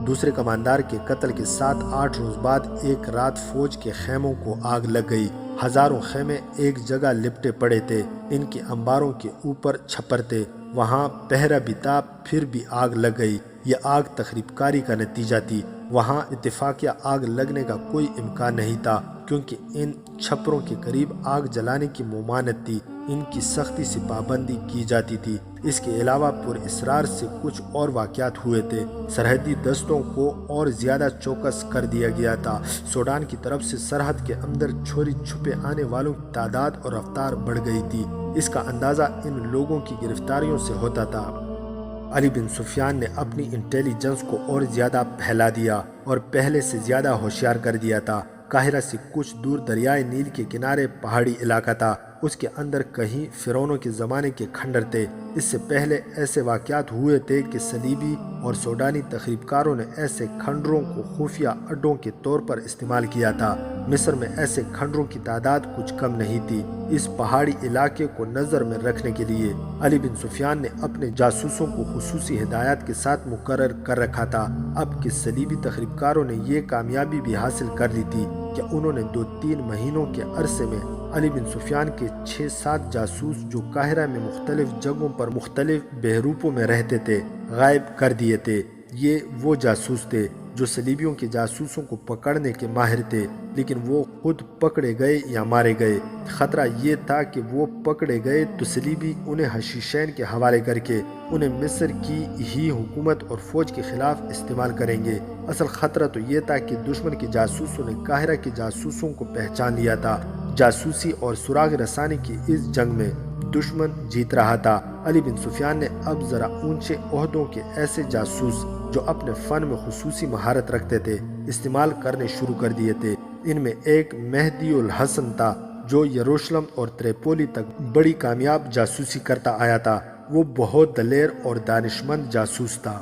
دوسرے کماندار کے قتل کے 7-8 روز بعد ایک رات فوج کے خیموں کو آگ لگ گئی۔ ہزاروں خیمے ایک جگہ لپٹے پڑے تھے۔ ان کے انباروں کے اوپر چھپر تھے۔ وہاں پہرا بھی تھا، پھر بھی آگ لگ گئی۔ یہ آگ تخریب کاری کا نتیجہ تھی۔ وہاں اتفاقیہ آگ لگنے کا کوئی امکان نہیں تھا کیونکہ ان چھپروں کے قریب آگ جلانے کی ممانعت تھی۔ ان کی سختی سے پابندی کی جاتی تھی۔ اس کے علاوہ پر اسرار سے کچھ اور واقعات ہوئے تھے۔ سرحدی دستوں کو اور زیادہ چوکس کر دیا گیا تھا۔ سوڈان کی طرف سے سرحد کے اندر چوری چھپے آنے والوں کی تعداد اور رفتار بڑھ گئی تھی۔ اس کا اندازہ ان لوگوں کی گرفتاریوں سے ہوتا تھا۔ علی بن سفیان نے اپنی انٹیلیجنس کو اور زیادہ پھیلا دیا اور پہلے سے زیادہ ہوشیار کر دیا تھا۔ قاہرہ سے کچھ دور دریائے نیل کے کنارے پہاڑی علاقہ تھا۔ اس کے اندر کہیں فرعونوں کے زمانے کے کھنڈر تھے۔ اس سے پہلے ایسے واقعات ہوئے تھے کہ صلیبی اور سوڈانی تخریب کاروں نے ایسے کھنڈروں کو خفیہ اڈوں کے طور پر استعمال کیا تھا۔ مصر میں ایسے کھنڈروں کی تعداد کچھ کم نہیں تھی۔ اس پہاڑی علاقے کو نظر میں رکھنے کے لیے علی بن سفیان نے اپنے جاسوسوں کو خصوصی ہدایات کے ساتھ مقرر کر رکھا تھا۔ اب کہ صلیبی تخریب کاروں نے یہ کامیابی بھی حاصل کر لی تھی کہ انہوں نے 2-3 مہینوں کے عرصے میں علی بن سفیان کے 6-7 جاسوس جو قاہرہ میں مختلف جگہوں پر مختلف بحروپوں میں رہتے تھے غائب کر دیے تھے۔ یہ وہ جاسوس تھے جو صلیبیوں کے جاسوسوں کو پکڑنے کے ماہر تھے، لیکن وہ خود پکڑے گئے یا مارے گئے۔ خطرہ یہ تھا کہ وہ پکڑے گئے تو صلیبی انہیں حشیشین کے حوالے کر کے انہیں مصر کی ہی حکومت اور فوج کے خلاف استعمال کریں گے۔ اصل خطرہ تو یہ تھا کہ دشمن کے جاسوسوں نے قاہرہ کے جاسوسوں کو پہچان لیا تھا۔ جاسوسی اور سراغ رسانی کی اس جنگ میں دشمن جیت رہا تھا۔ علی بن سفیان نے اب ذرا اونچے عہدوں کے ایسے جاسوس جو اپنے فن میں خصوصی مہارت رکھتے تھے استعمال کرنے شروع کر دیے تھے۔ ان میں ایک مہدی الحسن تھا جو یروشلم اور تریپولی تک بڑی کامیاب جاسوسی کرتا آیا تھا۔ وہ بہت دلیر اور دانشمند جاسوس تھا۔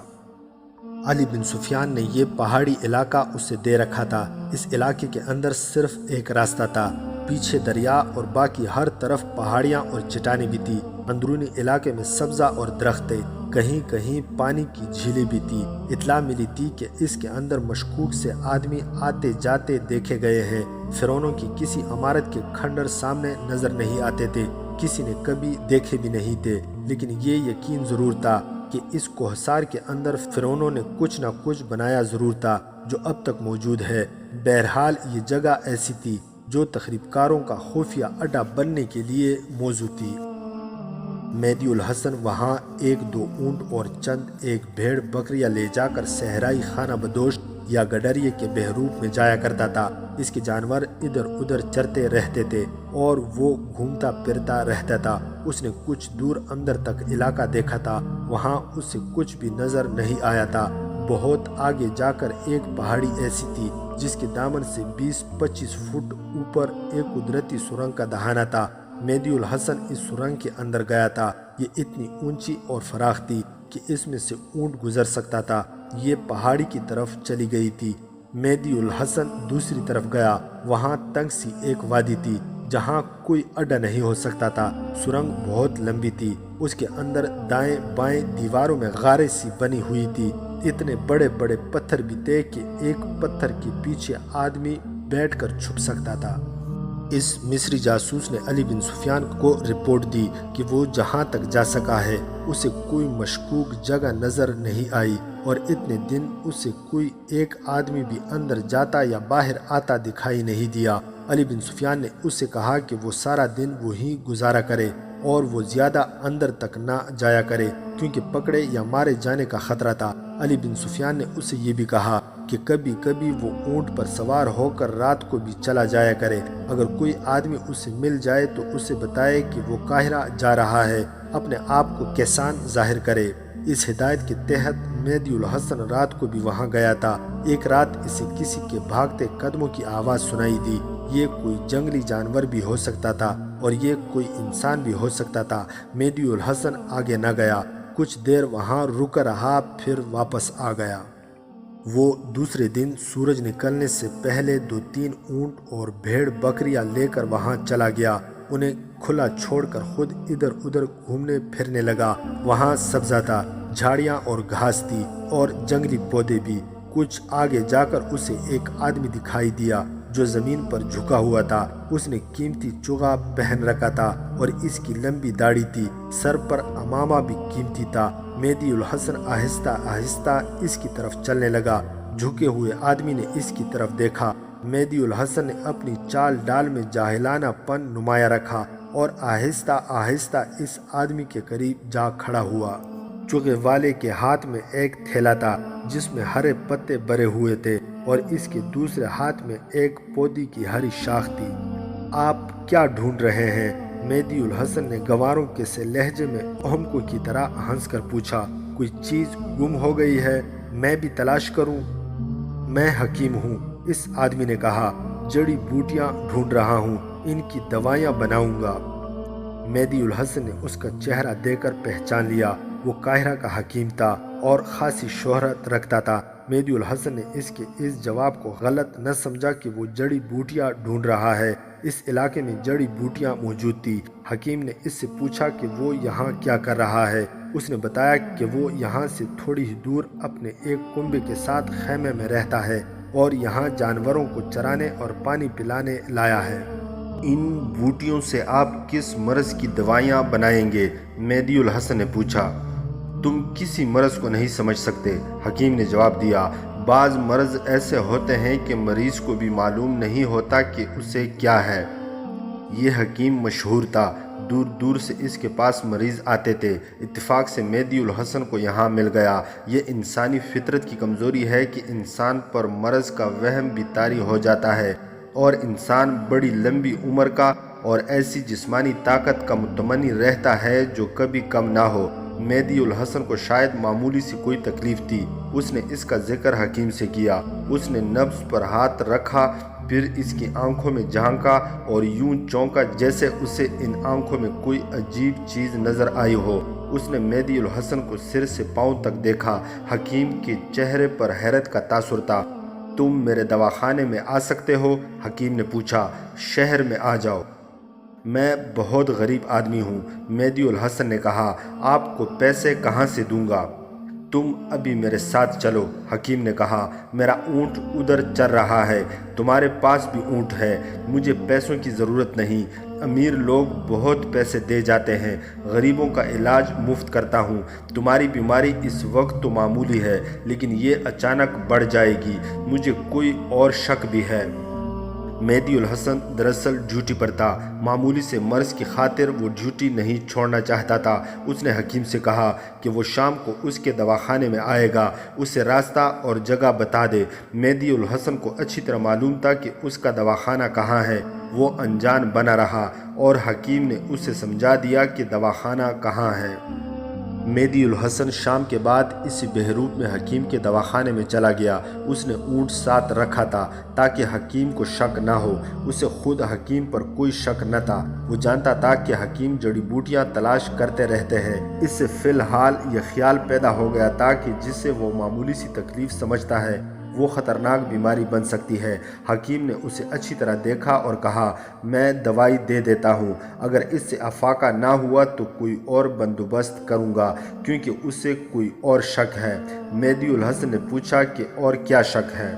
علی بن سفیان نے یہ پہاڑی علاقہ اسے دے رکھا تھا۔ اس علاقے کے اندر صرف ایک راستہ تھا، پیچھے دریا اور باقی ہر طرف پہاڑیاں اور چٹانیں بھی تھی۔ اندرونی علاقے میں سبزہ اور درخت تھے، کہیں کہیں پانی کی جھیلیں بھی تھی۔ اطلاع ملی تھی کہ اس کے اندر مشکوک سے آدمی آتے جاتے دیکھے گئے ہیں۔ فرعونوں کی کسی عمارت کے کھنڈر سامنے نظر نہیں آتے تھے، کسی نے کبھی دیکھے بھی نہیں تھے، لیکن یہ یقین ضرور تھا کہ اس کوہسار کے اندر فرعونوں نے کچھ نہ کچھ بنایا ضرور تھا جو اب تک موجود ہے۔ بہرحال یہ جگہ ایسی تھی جو تخریب کاروں کا خفیہ اڈا بننے کے لیے موزوں تھی۔ مہدی الحسن وہاں 1-2 اونٹ اور چند ایک بھیڑ بکریاں لے جا کر صحرائی خانہ بدوش یا گڈریے کے بحروپ میں جایا کرتا تھا۔ اس کے جانور ادھر ادھر چرتے رہتے تھے اور وہ گھومتا پھرتا رہتا تھا۔ اس نے کچھ دور اندر تک علاقہ دیکھا تھا، وہاں اسے کچھ بھی نظر نہیں آیا تھا۔ بہت آگے جا کر ایک پہاڑی ایسی تھی جس کے دامن سے 20-25 فٹ اوپر ایک قدرتی سرنگ کا دہانہ تھا۔ مہدی الحسن اس سرنگ کے اندر گیا تھا۔ یہ اتنی اونچی اور فراخ تھی کہ اس میں سے اونٹ گزر سکتا تھا۔ یہ پہاڑی کی طرف چلی گئی تھی۔ مہدی الحسن دوسری طرف گیا، وہاں تنگ سی ایک وادی تھی جہاں کوئی اڈا نہیں ہو سکتا تھا۔ سرنگ بہت لمبی تھی، اس کے اندر دائیں بائیں دیواروں میں غاریں سی بنی ہوئی تھی۔ اتنے بڑے بڑے پتھر بھی تھے کہ ایک پتھر کے پیچھے آدمی بیٹھ کر چھپ سکتا تھا۔ اس مصری جاسوس نے علی بن سفیان کو رپورٹ دی کہ وہ جہاں تک جا سکا ہے اسے کوئی مشکوک جگہ نظر نہیں آئی اور اتنے دن اسے کوئی ایک آدمی بھی اندر جاتا یا باہر آتا دکھائی نہیں دیا۔ علی بن سفیان نے اس سے کہا کہ وہ سارا دن وہیں گزارا کرے۔ اور وہ زیادہ اندر تک نہ جایا کرے کیونکہ پکڑے یا مارے جانے کا خطرہ تھا۔ علی بن سفیان نے اسے یہ بھی کہا کہ کبھی کبھی وہ اونٹ پر سوار ہو کر رات کو بھی چلا جایا کرے۔ اگر کوئی آدمی اسے مل جائے تو اسے بتائے کہ وہ قاہرہ جا رہا ہے، اپنے آپ کو کیسان ظاہر کرے۔ اس ہدایت کے تحت مہدی الحسن رات کو بھی وہاں گیا تھا۔ ایک رات اسے کسی کے بھاگتے قدموں کی آواز سنائی دی۔ یہ کوئی جنگلی جانور بھی ہو سکتا تھا اور یہ کوئی انسان بھی ہو سکتا تھا۔ مہدی الحسن آگے نہ گیا، کچھ دیر وہاں رک رہا، پھر واپس آ گیا۔ وہ دوسرے دن سورج نکلنے سے پہلے 2-3 اونٹ اور بھیڑ بکریاں لے کر وہاں چلا گیا۔ انہیں کھلا چھوڑ کر خود ادھر ادھر گھومنے پھرنے لگا۔ وہاں سبزہ تھا، جھاڑیاں اور گھاس تھی اور جنگلی پودے بھی۔ کچھ آگے جا کر اسے ایک آدمی دکھائی دیا جو زمین پر جھکا ہوا تھا۔ اس نے قیمتی چوغا پہن رکھا تھا اور اس کی لمبی داڑھی تھی، سر پر عمامہ بھی قیمتی تھا۔ مہدی الحسن آہستہ آہستہ اس کی طرف چلنے لگا۔ جھکے ہوئے آدمی نے اس کی طرف دیکھا۔ مہدی الحسن نے اپنی چال ڈال میں جاہلانہ پن نمایاں رکھا اور آہستہ آہستہ اس آدمی کے قریب جا کھڑا ہوا۔ چوغے والے کے ہاتھ میں ایک تھیلا تھا جس میں ہرے پتے بھرے ہوئے تھے اور اس کے دوسرے ہاتھ میں ایک پودی کی ہری شاخ تھی۔ آپ کیا ڈھونڈ رہے ہیں؟ مہدی الحسن نے گواروں کے سے لہجے میں احمقوں کی طرح ہنس کر پوچھا۔ کوئی چیز گم ہو گئی ہے؟ میں بھی تلاش کروں؟ میں حکیم ہوں، اس آدمی نے کہا۔ جڑی بوٹیاں ڈھونڈ رہا ہوں، ان کی دوائیاں بناؤں گا۔ مہدی الحسن نے اس کا چہرہ دیکھ کر پہچان لیا۔ وہ قاہرہ کا حکیم تھا اور خاصی شہرت رکھتا تھا۔ مہدی الحسن نے اس کے اس جواب کو غلط نہ سمجھا کہ وہ جڑی بوٹیاں ڈھونڈ رہا ہے۔ اس علاقے میں جڑی بوٹیاں موجود تھی۔ حکیم نے اس سے پوچھا کہ وہ یہاں کیا کر رہا ہے۔ اس نے بتایا کہ وہ یہاں سے تھوڑی ہی دور اپنے ایک کنبے کے ساتھ خیمے میں رہتا ہے اور یہاں جانوروں کو چرانے اور پانی پلانے لایا ہے۔ ان بوٹیوں سے آپ کس مرض کی دوائیاں بنائیں گے؟ مہدی الحسن نے پوچھا۔ تم کسی مرض کو نہیں سمجھ سکتے، حکیم نے جواب دیا۔ بعض مرض ایسے ہوتے ہیں کہ مریض کو بھی معلوم نہیں ہوتا کہ اسے کیا ہے۔ یہ حکیم مشہور تھا، دور دور سے اس کے پاس مریض آتے تھے۔ اتفاق سے مہدی الحسن کو یہاں مل گیا۔ یہ انسانی فطرت کی کمزوری ہے کہ انسان پر مرض کا وہم بھی طاری ہو جاتا ہے اور انسان بڑی لمبی عمر کا اور ایسی جسمانی طاقت کا متمنی رہتا ہے جو کبھی کم نہ ہو۔ مہدی الحسن کو شاید معمولی سی کوئی تکلیف تھی۔ اس نے اس کا ذکر حکیم سے کیا۔ اس نے نبض پر ہاتھ رکھا، پھر اس کی آنکھوں میں جھانکا اور یوں چونکا جیسے اسے ان آنکھوں میں کوئی عجیب چیز نظر آئی ہو۔ اس نے مہدی الحسن کو سر سے پاؤں تک دیکھا۔ حکیم کے چہرے پر حیرت کا تاثر تھا۔ تم میرے دواخانے میں آ سکتے ہو؟ حکیم نے پوچھا۔ شہر میں آ جاؤ۔ میں بہت غریب آدمی ہوں، مہدی الحسن نے کہا۔ آپ کو پیسے کہاں سے دوں گا؟ تم ابھی میرے ساتھ چلو، حکیم نے کہا۔ میرا اونٹ ادھر چر رہا ہے، تمہارے پاس بھی اونٹ ہے۔ مجھے پیسوں کی ضرورت نہیں، امیر لوگ بہت پیسے دے جاتے ہیں، غریبوں کا علاج مفت کرتا ہوں۔ تمہاری بیماری اس وقت تو معمولی ہے لیکن یہ اچانک بڑھ جائے گی، مجھے کوئی اور شک بھی ہے۔ مہدی الحسن دراصل ڈیوٹی پر تھا، معمولی سے مرض کی خاطر وہ ڈیوٹی نہیں چھوڑنا چاہتا تھا۔ اس نے حکیم سے کہا کہ وہ شام کو اس کے دواخانے میں آئے گا، اسے راستہ اور جگہ بتا دے۔ مہدی الحسن کو اچھی طرح معلوم تھا کہ اس کا دواخانہ کہاں ہے۔ وہ انجان بنا رہا اور حکیم نے اسے سمجھا دیا کہ دواخانہ کہاں ہے۔ مہدی الحسن شام کے بعد اسی بہروپ میں حکیم کے دواخانے میں چلا گیا۔ اس نے اونٹ ساتھ رکھا تھا تاکہ حکیم کو شک نہ ہو۔ اسے خود حکیم پر کوئی شک نہ تھا۔ وہ جانتا تھا کہ حکیم جڑی بوٹیاں تلاش کرتے رہتے ہیں۔ اس سے فی الحال یہ خیال پیدا ہو گیا تھا کہ جسے وہ معمولی سی تکلیف سمجھتا ہے وہ خطرناک بیماری بن سکتی ہے۔ حکیم نے اسے اچھی طرح دیکھا اور کہا، میں دوائی دے دیتا ہوں، اگر اس سے افاقہ نہ ہوا تو کوئی اور بندوبست کروں گا کیونکہ اسے کوئی اور شک ہے۔ مہدی الحسن نے پوچھا کہ اور کیا شک ہے؟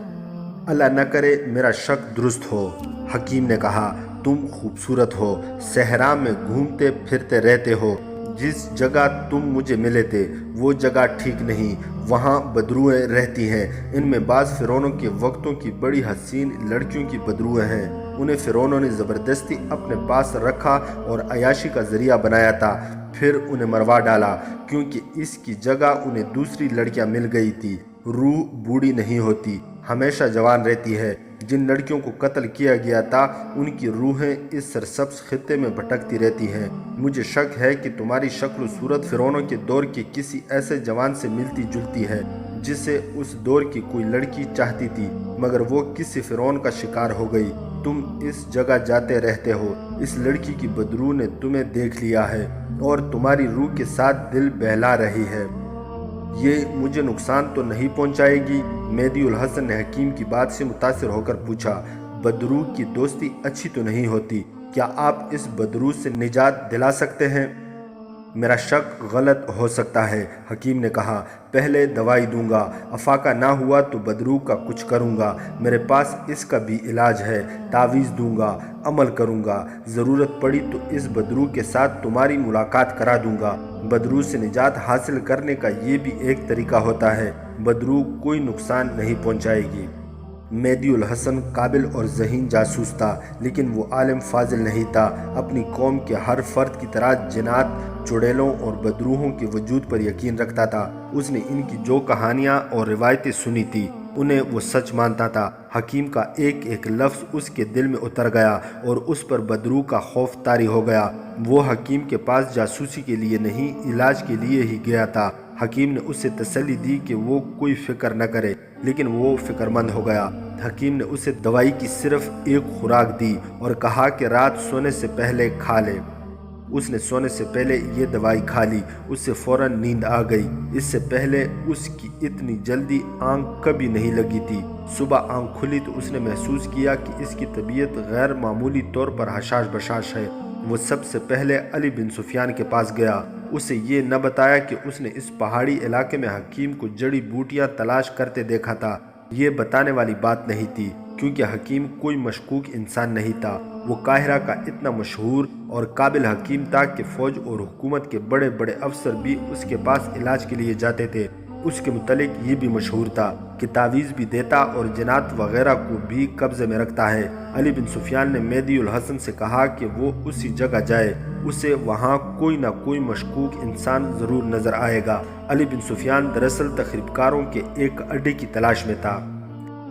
اللہ نہ کرے میرا شک درست ہو، حکیم نے کہا۔ تم خوبصورت ہو، صحرا میں گھومتے پھرتے رہتے ہو۔ جس جگہ تم مجھے ملے تھے وہ جگہ ٹھیک نہیں، وہاں بدروئیں رہتی ہیں، ان میں بعض فرعونوں کے وقتوں کی بڑی حسین لڑکیوں کی بدروئیں ہیں۔ انہیں فرعون نے زبردستی اپنے پاس رکھا اور عیاشی کا ذریعہ بنایا تھا، پھر انہیں مروا ڈالا، کیونکہ اس کی جگہ انہیں دوسری لڑکیاں مل گئی تھی۔ روح بوڑھی نہیں ہوتی، ہمیشہ جوان رہتی ہے۔ جن لڑکیوں کو قتل کیا گیا تھا ان کی روحیں اس سرسبز خطے میں بھٹکتی رہتی ہیں۔ مجھے شک ہے کہ تمہاری شکل و صورت فرعون کے دور کے کسی ایسے جوان سے ملتی جلتی ہے جسے اس دور کی کوئی لڑکی چاہتی تھی، مگر وہ کسی فرعون کا شکار ہو گئی۔ تم اس جگہ جاتے رہتے ہو، اس لڑکی کی بدرو نے تمہیں دیکھ لیا ہے اور تمہاری روح کے ساتھ دل بہلا رہی ہے۔ یہ مجھے نقصان تو نہیں پہنچائے گی؟ مہدی الحسن نے حکیم کی بات سے متاثر ہو کر پوچھا۔ بدرو کی دوستی اچھی تو نہیں ہوتی، کیا آپ اس بدرو سے نجات دلا سکتے ہیں؟ میرا شک غلط ہو سکتا ہے، حکیم نے کہا۔ پہلے دوائی دوں گا، افاقہ نہ ہوا تو بدرو کا کچھ کروں گا۔ میرے پاس اس کا بھی علاج ہے، تعویذ دوں گا، عمل کروں گا۔ ضرورت پڑی تو اس بدرو کے ساتھ تمہاری ملاقات کرا دوں گا۔ بدرو سے نجات حاصل کرنے کا یہ بھی ایک طریقہ ہوتا ہے۔ بدرو کوئی نقصان نہیں پہنچائے گی۔ مہدی الحسن قابل اور ذہین جاسوس تھا، لیکن وہ عالم فاضل نہیں تھا۔ اپنی قوم کے ہر فرد کی طرح جنات، چڑیلوں اور بدروحوں کے وجود پر یقین رکھتا تھا۔ اس نے ان کی جو کہانیاں اور روایتیں سنی تھی انہیں وہ سچ مانتا تھا۔ حکیم کا ایک ایک لفظ اس کے دل میں اتر گیا اور اس پر بدرو کا خوف طاری ہو گیا۔ وہ حکیم کے پاس جاسوسی کے لیے نہیں، علاج کے لیے ہی گیا تھا۔ حکیم نے اسے تسلی دی کہ وہ کوئی فکر نہ کرے، لیکن وہ فکر مند ہو گیا۔ حکیم نے اسے دوائی کی صرف ایک خوراک دی اور کہا کہ رات سونے سے پہلے کھا لے۔ اس نے سونے سے پہلے یہ دوائی کھا لی، اس سے فوراً نیند آ گئی۔ اس سے پہلے اس کی اتنی جلدی آنکھ کبھی نہیں لگی تھی۔ صبح آنکھ کھلی تو اس نے محسوس کیا کہ اس کی طبیعت غیر معمولی طور پر حشاش بشاش ہے۔ وہ سب سے پہلے علی بن سفیان کے پاس گیا۔ اسے یہ نہ بتایا کہ اس نے اس پہاڑی علاقے میں حکیم کو جڑی بوٹیاں تلاش کرتے دیکھا تھا۔ یہ بتانے والی بات نہیں تھی، کیونکہ حکیم کوئی مشکوک انسان نہیں تھا۔ وہ قاہرہ کا اتنا مشہور اور قابل حکیم تھا کہ فوج اور حکومت کے بڑے بڑے افسر بھی اس کے پاس علاج کے لیے جاتے تھے۔ اس کے متعلق یہ بھی مشہور تھا کہ تعویذ بھی دیتا اور جنات وغیرہ کو بھی قبضے میں رکھتا ہے۔ علی بن سفیان نے مہدی الحسن سے کہا کہ وہ اسی جگہ جائے، اسے وہاں کوئی نہ کوئی مشکوک انسان ضرور نظر آئے گا۔ علی بن سفیان دراصل تخریب کاروں کے ایک اڈے کی تلاش میں تھا۔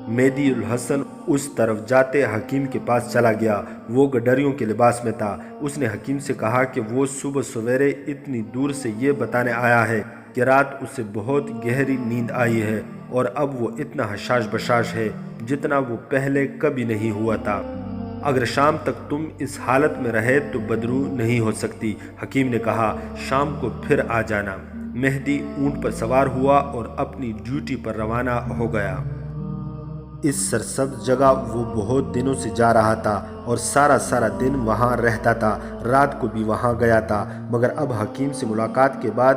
مہدی الحسن اس طرف جاتے حکیم کے پاس چلا گیا۔ وہ گڈریوں کے لباس میں تھا۔ اس نے حکیم سے کہا کہ وہ صبح سویرے اتنی دور سے یہ بتانے آیا ہے کہ رات اسے بہت گہری نیند آئی ہے اور اب وہ اتنا حشاش بشاش ہے جتنا وہ پہلے کبھی نہیں ہوا تھا۔ اگر شام تک تم اس حالت میں رہے تو بدرو نہیں ہو سکتی، حکیم نے کہا۔ شام کو پھر آ جانا۔ مہدی اونٹ پر سوار ہوا اور اپنی ڈیوٹی پر روانہ ہو گیا۔ اس سرسبز جگہ وہ بہت دنوں سے جا رہا تھا اور سارا دن وہاں رہتا تھا، رات کو بھی وہاں گیا تھا، مگر اب حکیم سے ملاقات کے بعد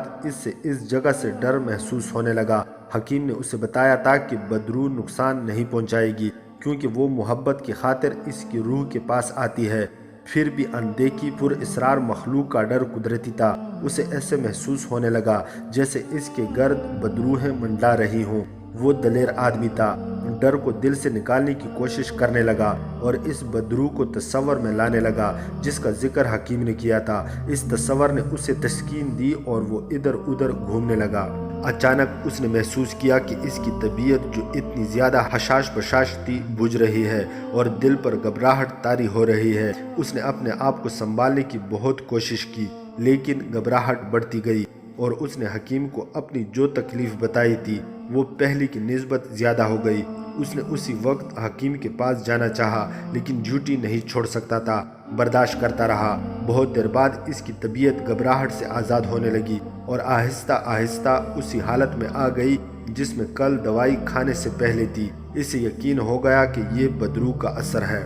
اس جگہ سے ڈر محسوس ہونے لگا۔ حکیم نے اسے بتایا تھا کہ بدرو نقصان نہیں پہنچائے گی، کیونکہ وہ محبت کی خاطر اس کی روح کے پاس آتی ہے۔ پھر بھی اندیکھی پر اسرار مخلوق کا ڈر قدرتی تھا۔ اسے ایسے محسوس ہونے لگا جیسے اس کے گرد بدروہیں منڈلا رہی ہوں۔ وہ دلیر آدمی تھا، ڈر کو دل سے نکالنے کی کوشش کرنے لگا اور اس بدرو کو تصور میں لانے لگا جس کا ذکر حکیم نے کیا تھا۔ اس تصور نے اسے تسکین دی اور وہ ادھر ادھر گھومنے لگا۔ اچانک اس نے محسوس کیا کہ اس کی طبیعت جو اتنی زیادہ حشاش بشاش تھی بجھ رہی ہے اور دل پر گھبراہٹ طاری ہو رہی ہے۔ اس نے اپنے آپ کو سنبھالنے کی بہت کوشش کی، لیکن گھبراہٹ بڑھتی گئی اور اس نے حکیم کو اپنی جو تکلیف بتائی تھی وہ پہلے کی نسبت زیادہ ہو گئی۔ اس نے اسی وقت حکیم کے پاس جانا چاہا، لیکن ڈیوٹی نہیں چھوڑ سکتا تھا۔ برداشت کرتا رہا۔ بہت دیر بعد اس کی طبیعت گھبراہٹ سے آزاد ہونے لگی اور آہستہ آہستہ اسی حالت میں آ گئی جس میں کل دوائی کھانے سے پہلے تھی۔ اسے یقین ہو گیا کہ یہ بدرو کا اثر ہے۔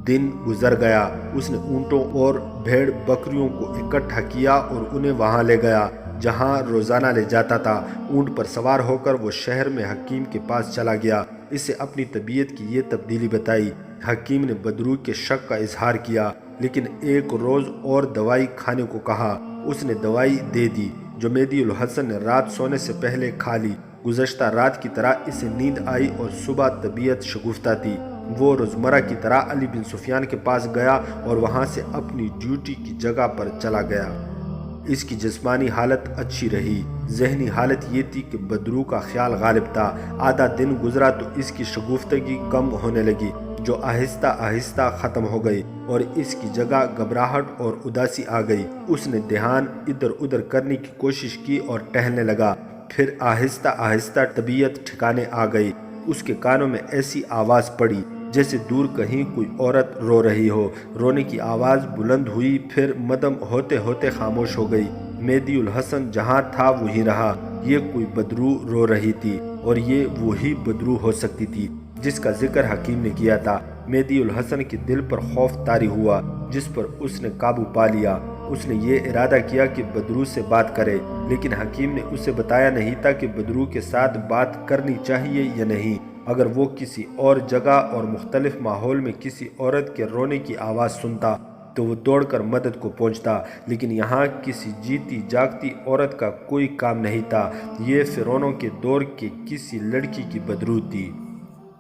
دن گزر گیا۔ اس نے اونٹوں اور بھیڑ بکریوں کو اکٹھا کیا اور انہیں وہاں لے گیا جہاں روزانہ لے جاتا تھا۔ اونٹ پر سوار ہو کر وہ شہر میں حکیم کے پاس چلا گیا۔ اسے اپنی طبیعت کی یہ تبدیلی بتائی۔ حکیم نے بدرو کے شک کا اظہار کیا، لیکن ایک روز اور دوائی کھانے کو کہا۔ اس نے دوائی دے دی جو مہدی الحسن نے رات سونے سے پہلے کھا لی۔ گزشتہ رات کی طرح اسے نیند آئی اور صبح طبیعت شگفتہ تھی۔ وہ روزمرہ کی طرح علی بن سفیان کے پاس گیا اور وہاں سے اپنی ڈیوٹی کی جگہ پر چلا گیا۔ اس کی جسمانی حالت اچھی رہی، ذہنی حالت یہ تھی کہ بدرو کا خیال غالب تھا۔ آدھا دن گزرا تو اس کی شگفتگی کم ہونے لگی، جو آہستہ آہستہ ختم ہو گئی، اور اس کی جگہ گھبراہٹ اور اداسی آ گئی۔ اس نے دھیان ادھر ادھر کرنے کی کوشش کی اور ٹہلنے لگا۔ پھر آہستہ آہستہ طبیعت ٹھکانے آ گئی۔ اس کے کانوں میں ایسی آواز پڑی جیسے دور کہیں کوئی عورت رو رہی ہو۔ رونے کی آواز بلند ہوئی، پھر مدھم ہوتے ہوتے خاموش ہو گئی۔ مہدی الحسن جہاں تھا وہیں رہا۔ یہ کوئی بدرو رو رہی تھی، اور یہ وہی بدرو ہو سکتی تھی جس کا ذکر حکیم نے کیا تھا۔ مہدی الحسن کے دل پر خوف طاری ہوا، جس پر اس نے قابو پا لیا۔ اس نے یہ ارادہ کیا کہ بدرو سے بات کرے، لیکن حکیم نے اسے بتایا نہیں تھا کہ بدرو کے ساتھ بات کرنی چاہیے یا نہیں۔ اگر وہ کسی اور جگہ اور مختلف ماحول میں کسی عورت کے رونے کی آواز سنتا تو وہ دوڑ کر مدد کو پہنچتا، لیکن یہاں کسی جیتی جاگتی عورت کا کوئی کام نہیں تھا۔ یہ فرعونوں کے دور کے کسی لڑکی کی بدرو تھی۔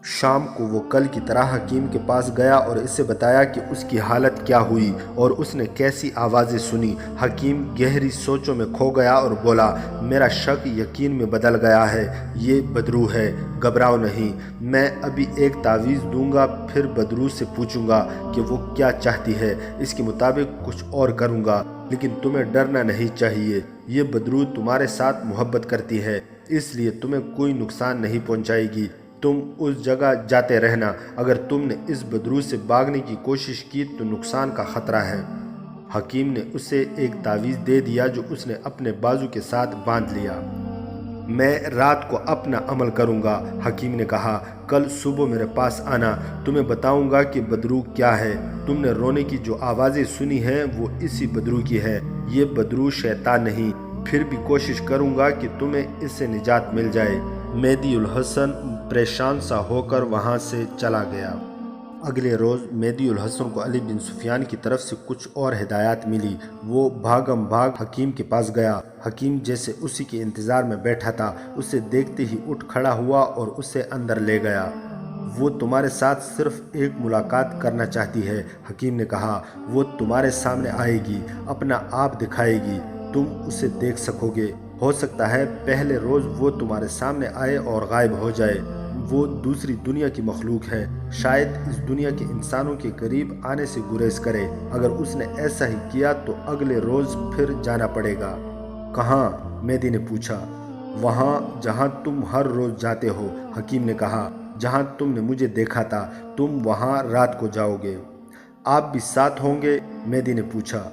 شام کو وہ کل کی طرح حکیم کے پاس گیا اور اسے بتایا کہ اس کی حالت کیا ہوئی اور اس نے کیسی آوازیں سنی۔ حکیم گہری سوچوں میں کھو گیا اور بولا، میرا شک یقین میں بدل گیا ہے، یہ بدرو ہے، گھبراؤ نہیں۔ میں ابھی ایک تعویذ دوں گا، پھر بدرو سے پوچھوں گا کہ وہ کیا چاہتی ہے، اس کے مطابق کچھ اور کروں گا، لیکن تمہیں ڈرنا نہیں چاہیے۔ یہ بدرو تمہارے ساتھ محبت کرتی ہے، اس لیے تمہیں کوئی نقصان نہیں پہنچائے گی۔ تم اس جگہ جاتے رہنا، اگر تم نے اس بدرو سے بھاگنے کی کوشش کی تو نقصان کا خطرہ ہے۔ حکیم نے اسے ایک تعویذ دے دیا جو اس نے اپنے بازو کے ساتھ باندھ لیا۔ میں رات کو اپنا عمل کروں گا، حکیم نے کہا۔ کل صبح میرے پاس آنا، تمہیں بتاؤں گا کہ بدرو کیا ہے۔ تم نے رونے کی جو آوازیں سنی ہیں وہ اسی بدرو کی ہے۔ یہ بدرو شیطان نہیں، پھر بھی کوشش کروں گا کہ تمہیں اس سے نجات مل جائے۔ مہدی الحسن پریشان سا ہو کر وہاں سے چلا گیا۔ اگلے روز مہدی الحسن کو علی بن سفیان کی طرف سے کچھ اور ہدایات ملی۔ وہ بھاگم بھاگ حکیم کے پاس گیا۔ حکیم جیسے اسی کے انتظار میں بیٹھا تھا، اسے دیکھتے ہی اٹھ کھڑا ہوا اور اسے اندر لے گیا۔ وہ تمہارے ساتھ صرف ایک ملاقات کرنا چاہتی ہے، حکیم نے کہا۔ وہ تمہارے سامنے آئے گی، اپنا آپ دکھائے گی، تم اسے دیکھ سکو گے۔ ہو سکتا ہے پہلے روز وہ تمہارے سامنے آئے اور غائب ہو جائے۔ وہ دوسری دنیا کی مخلوق ہے، شاید اس دنیا کے انسانوں کے قریب آنے سے گریز کرے۔ اگر اس نے ایسا ہی کیا تو اگلے روز پھر جانا پڑے گا۔ کہاں؟ مہدی نے پوچھا۔ وہاں جہاں تم ہر روز جاتے ہو، حکیم نے کہا، جہاں تم نے مجھے دیکھا تھا۔ تم وہاں رات کو جاؤ گے۔ آپ بھی ساتھ ہوں گے؟ مہدی نے پوچھا۔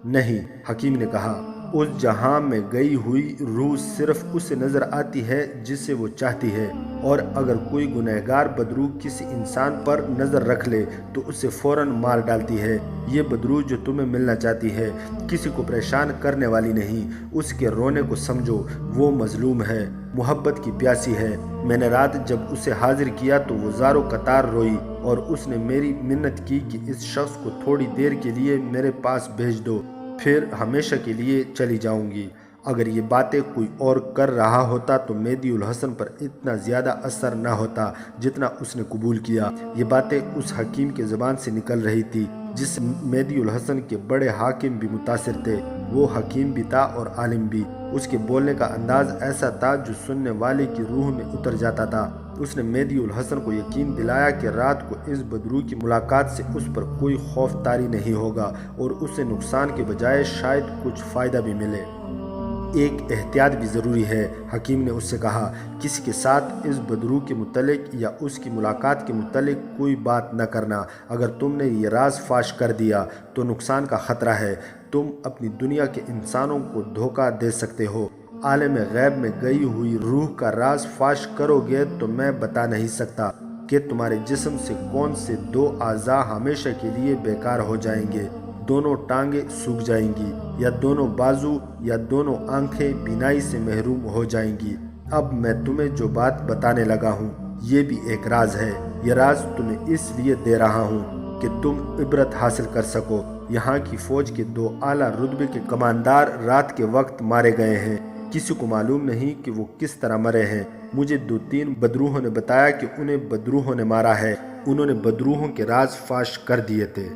نہیں، حکیم نے کہا، اس جہاں میں گئی ہوئی روح صرف اسے نظر آتی ہے جسے وہ چاہتی ہے، اور اگر کوئی گنہگار بدرو کسی انسان پر نظر رکھ لے تو اسے فوراً مار ڈالتی ہے۔ یہ بدرو جو تمہیں ملنا چاہتی ہے کسی کو پریشان کرنے والی نہیں، اس کے رونے کو سمجھو، وہ مظلوم ہے، محبت کی پیاسی ہے۔ میں نے رات جب اسے حاضر کیا تو وہ زاروں قطار روئی، اور اس نے میری منت کی کہ اس شخص کو تھوڑی دیر کے لیے میرے پاس بھیج دو، پھر ہمیشہ کے لیے چلی جاؤں گی۔ اگر یہ باتیں کوئی اور کر رہا ہوتا تو مہدی الحسن پر اتنا زیادہ اثر نہ ہوتا جتنا اس نے قبول کیا۔ یہ باتیں اس حکیم کے زبان سے نکل رہی تھی جس سے مہدی الحسن کے بڑے حاکم بھی متاثر تھے۔ وہ حکیم بھی تھا اور عالم بھی۔ اس کے بولنے کا انداز ایسا تھا جو سننے والے کی روح میں اتر جاتا تھا۔ اس نے مہدی الحسن کو یقین دلایا کہ رات کو اس بدرو کی ملاقات سے اس پر کوئی خوف طاری نہیں ہوگا، اور اسے نقصان کے بجائے شاید کچھ فائدہ بھی ملے۔ ایک احتیاط بھی ضروری ہے، حکیم نے اس سے کہا۔ کسی کے ساتھ اس بدرو کے متعلق یا اس کی ملاقات کے متعلق کوئی بات نہ کرنا۔ اگر تم نے یہ راز فاش کر دیا تو نقصان کا خطرہ ہے۔ تم اپنی دنیا کے انسانوں کو دھوکہ دے سکتے ہو۔ عالم غیب میں گئی ہوئی روح کا راز فاش کرو گے تو میں بتا نہیں سکتا کہ تمہارے جسم سے کون سے دو اعضاء ہمیشہ کے لیے بیکار ہو جائیں گے۔ دونوں ٹانگیں سوکھ جائیں گی، یا دونوں بازو یا دونوں آنکھیں بینائی سے محروم ہو جائیں گی۔ اب میں تمہیں جو بات بتانے لگا ہوں یہ بھی ایک راز ہے۔ یہ راز تمہیں اس لیے دے رہا ہوں کہ تم عبرت حاصل کر سکو۔ یہاں کی فوج کے دو اعلیٰ رتبے کے کماندار رات کے وقت مارے گئے ہیں۔ کسی کو معلوم نہیں کہ وہ کس طرح مرے ہیں۔ مجھے 2-3 بدروحوں نے بتایا کہ انہیں بدروحوں نے مارا ہے، انہوں نے بدروحوں کے راز فاش کر دیے تھے۔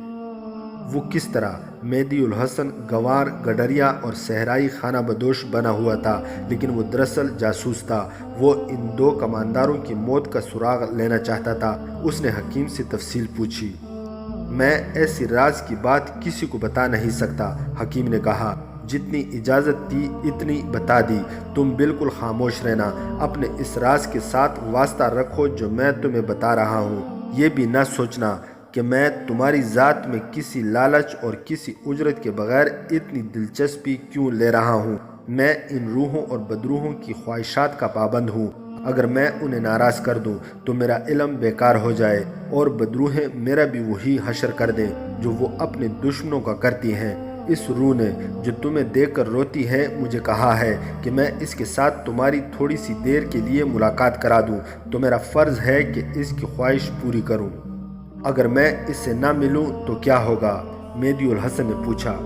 وہ کس طرح؟ مہدی الحسن گوار، گڈریا اور صحرائی خانہ بدوش بنا ہوا تھا، لیکن وہ دراصل جاسوس تھا۔ وہ ان 2 کمانداروں کی موت کا سراغ لینا چاہتا تھا۔ اس نے حکیم سے تفصیل پوچھی۔ میں ایسی راز کی بات کسی کو بتا نہیں سکتا، حکیم نے کہا۔ جتنی اجازت تھی اتنی بتا دی، تم بالکل خاموش رہنا، اپنے اس راز کے ساتھ واسطہ رکھو جو میں تمہیں بتا رہا ہوں۔ یہ بھی نہ سوچنا کہ میں تمہاری ذات میں کسی لالچ اور کسی اجرت کے بغیر اتنی دلچسپی کیوں لے رہا ہوں۔ میں ان روحوں اور بدروحوں کی خواہشات کا پابند ہوں۔ اگر میں انہیں ناراض کر دوں تو میرا علم بیکار ہو جائے اور بدروحیں میرا بھی وہی حشر کر دیں جو وہ اپنے دشمنوں کا کرتی ہیں۔ اس روح نے جو تمہیں دیکھ کر روتی ہے مجھے کہا ہے کہ میں اس کے ساتھ تمہاری تھوڑی سی دیر کے لیے ملاقات کرا دوں، تو میرا فرض ہے کہ اس کی خواہش پوری کروں۔ اگر میں اس سے نہ ملوں تو کیا ہوگا؟ مہدی الحسن نے پوچھا۔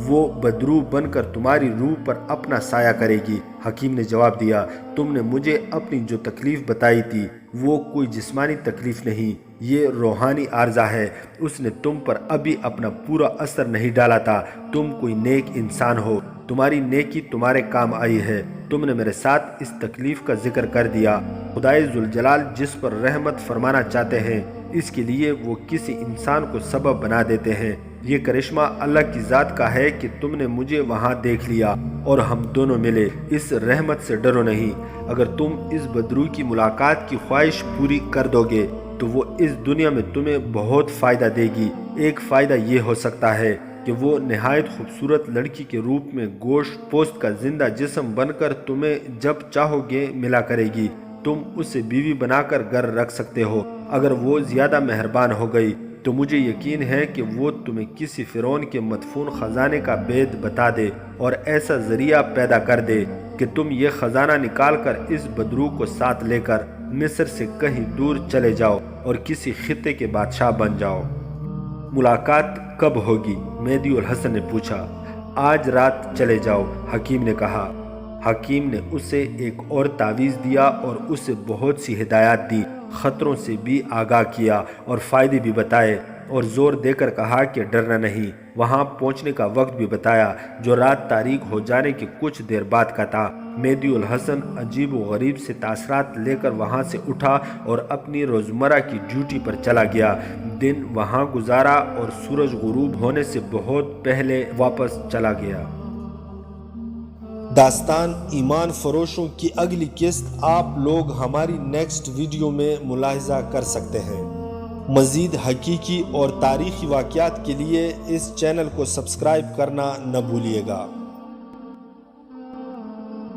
وہ بدروح بن کر تمہاری روح پر اپنا سایہ کرے گی، حکیم نے جواب دیا۔ تم نے مجھے اپنی جو تکلیف بتائی تھی وہ کوئی جسمانی تکلیف نہیں، یہ روحانی عارضہ ہے۔ اس نے تم پر ابھی اپنا پورا اثر نہیں ڈالا تھا۔ تم کوئی نیک انسان ہو، تمہاری نیکی تمہارے کام آئی ہے۔ تم نے میرے ساتھ اس تکلیف کا ذکر کر دیا۔ خدائے ذوالجلال جس پر رحمت فرمانا چاہتے ہیں اس کے لیے وہ کسی انسان کو سبب بنا دیتے ہیں۔ یہ کرشمہ اللہ کی ذات کا ہے کہ تم نے مجھے وہاں دیکھ لیا اور ہم دونوں ملے۔ اس رحمت سے ڈرو نہیں۔ اگر تم اس بدروح کی ملاقات کی خواہش پوری کر دو گے تو وہ اس دنیا میں تمہیں بہت فائدہ دے گی۔ ایک فائدہ یہ ہو سکتا ہے کہ وہ نہایت خوبصورت لڑکی کے روپ میں گوشت پوست کا زندہ جسم بن کر تمہیں جب چاہو گے ملا کرے گی۔ تم اسے بیوی بنا کر گھر رکھ سکتے ہو۔ اگر وہ زیادہ مہربان ہو گئی تو مجھے یقین ہے کہ وہ تمہیں کسی فرعون کے مدفون خزانے کا بید بتا دے اور ایسا ذریعہ پیدا کر دے کہ تم یہ خزانہ نکال کر اس بدروح کو ساتھ لے کر مصر سے کہیں دور چلے جاؤ اور کسی خطے کے بادشاہ بن جاؤ۔ ملاقات کب ہوگی؟ مہدی الحسن نے پوچھا۔ آج رات چلے جاؤ، حکیم نے کہا۔ حکیم نے اسے ایک اور تعویذ دیا اور اسے بہت سی ہدایات دی، خطروں سے بھی آگاہ کیا اور فائدے بھی بتائے، اور زور دے کر کہا کہ ڈرنا نہیں۔ وہاں پہنچنے کا وقت بھی بتایا جو رات تاریک ہو جانے کی کچھ دیر بعد کا تھا۔ مہدی الحسن عجیب و غریب سے تاثرات لے کر وہاں سے اٹھا اور اپنی روزمرہ کی ڈیوٹی پر چلا گیا۔ دن وہاں گزارا اور سورج غروب ہونے سے بہت پہلے واپس چلا گیا۔ داستان ایمان فروشوں کی اگلی قسط آپ لوگ ہماری نیکسٹ ویڈیو میں ملاحظہ کر سکتے ہیں۔ مزید حقیقی اور تاریخی واقعات کے لیے اس چینل کو سبسکرائب کرنا نہ بھولیے گا۔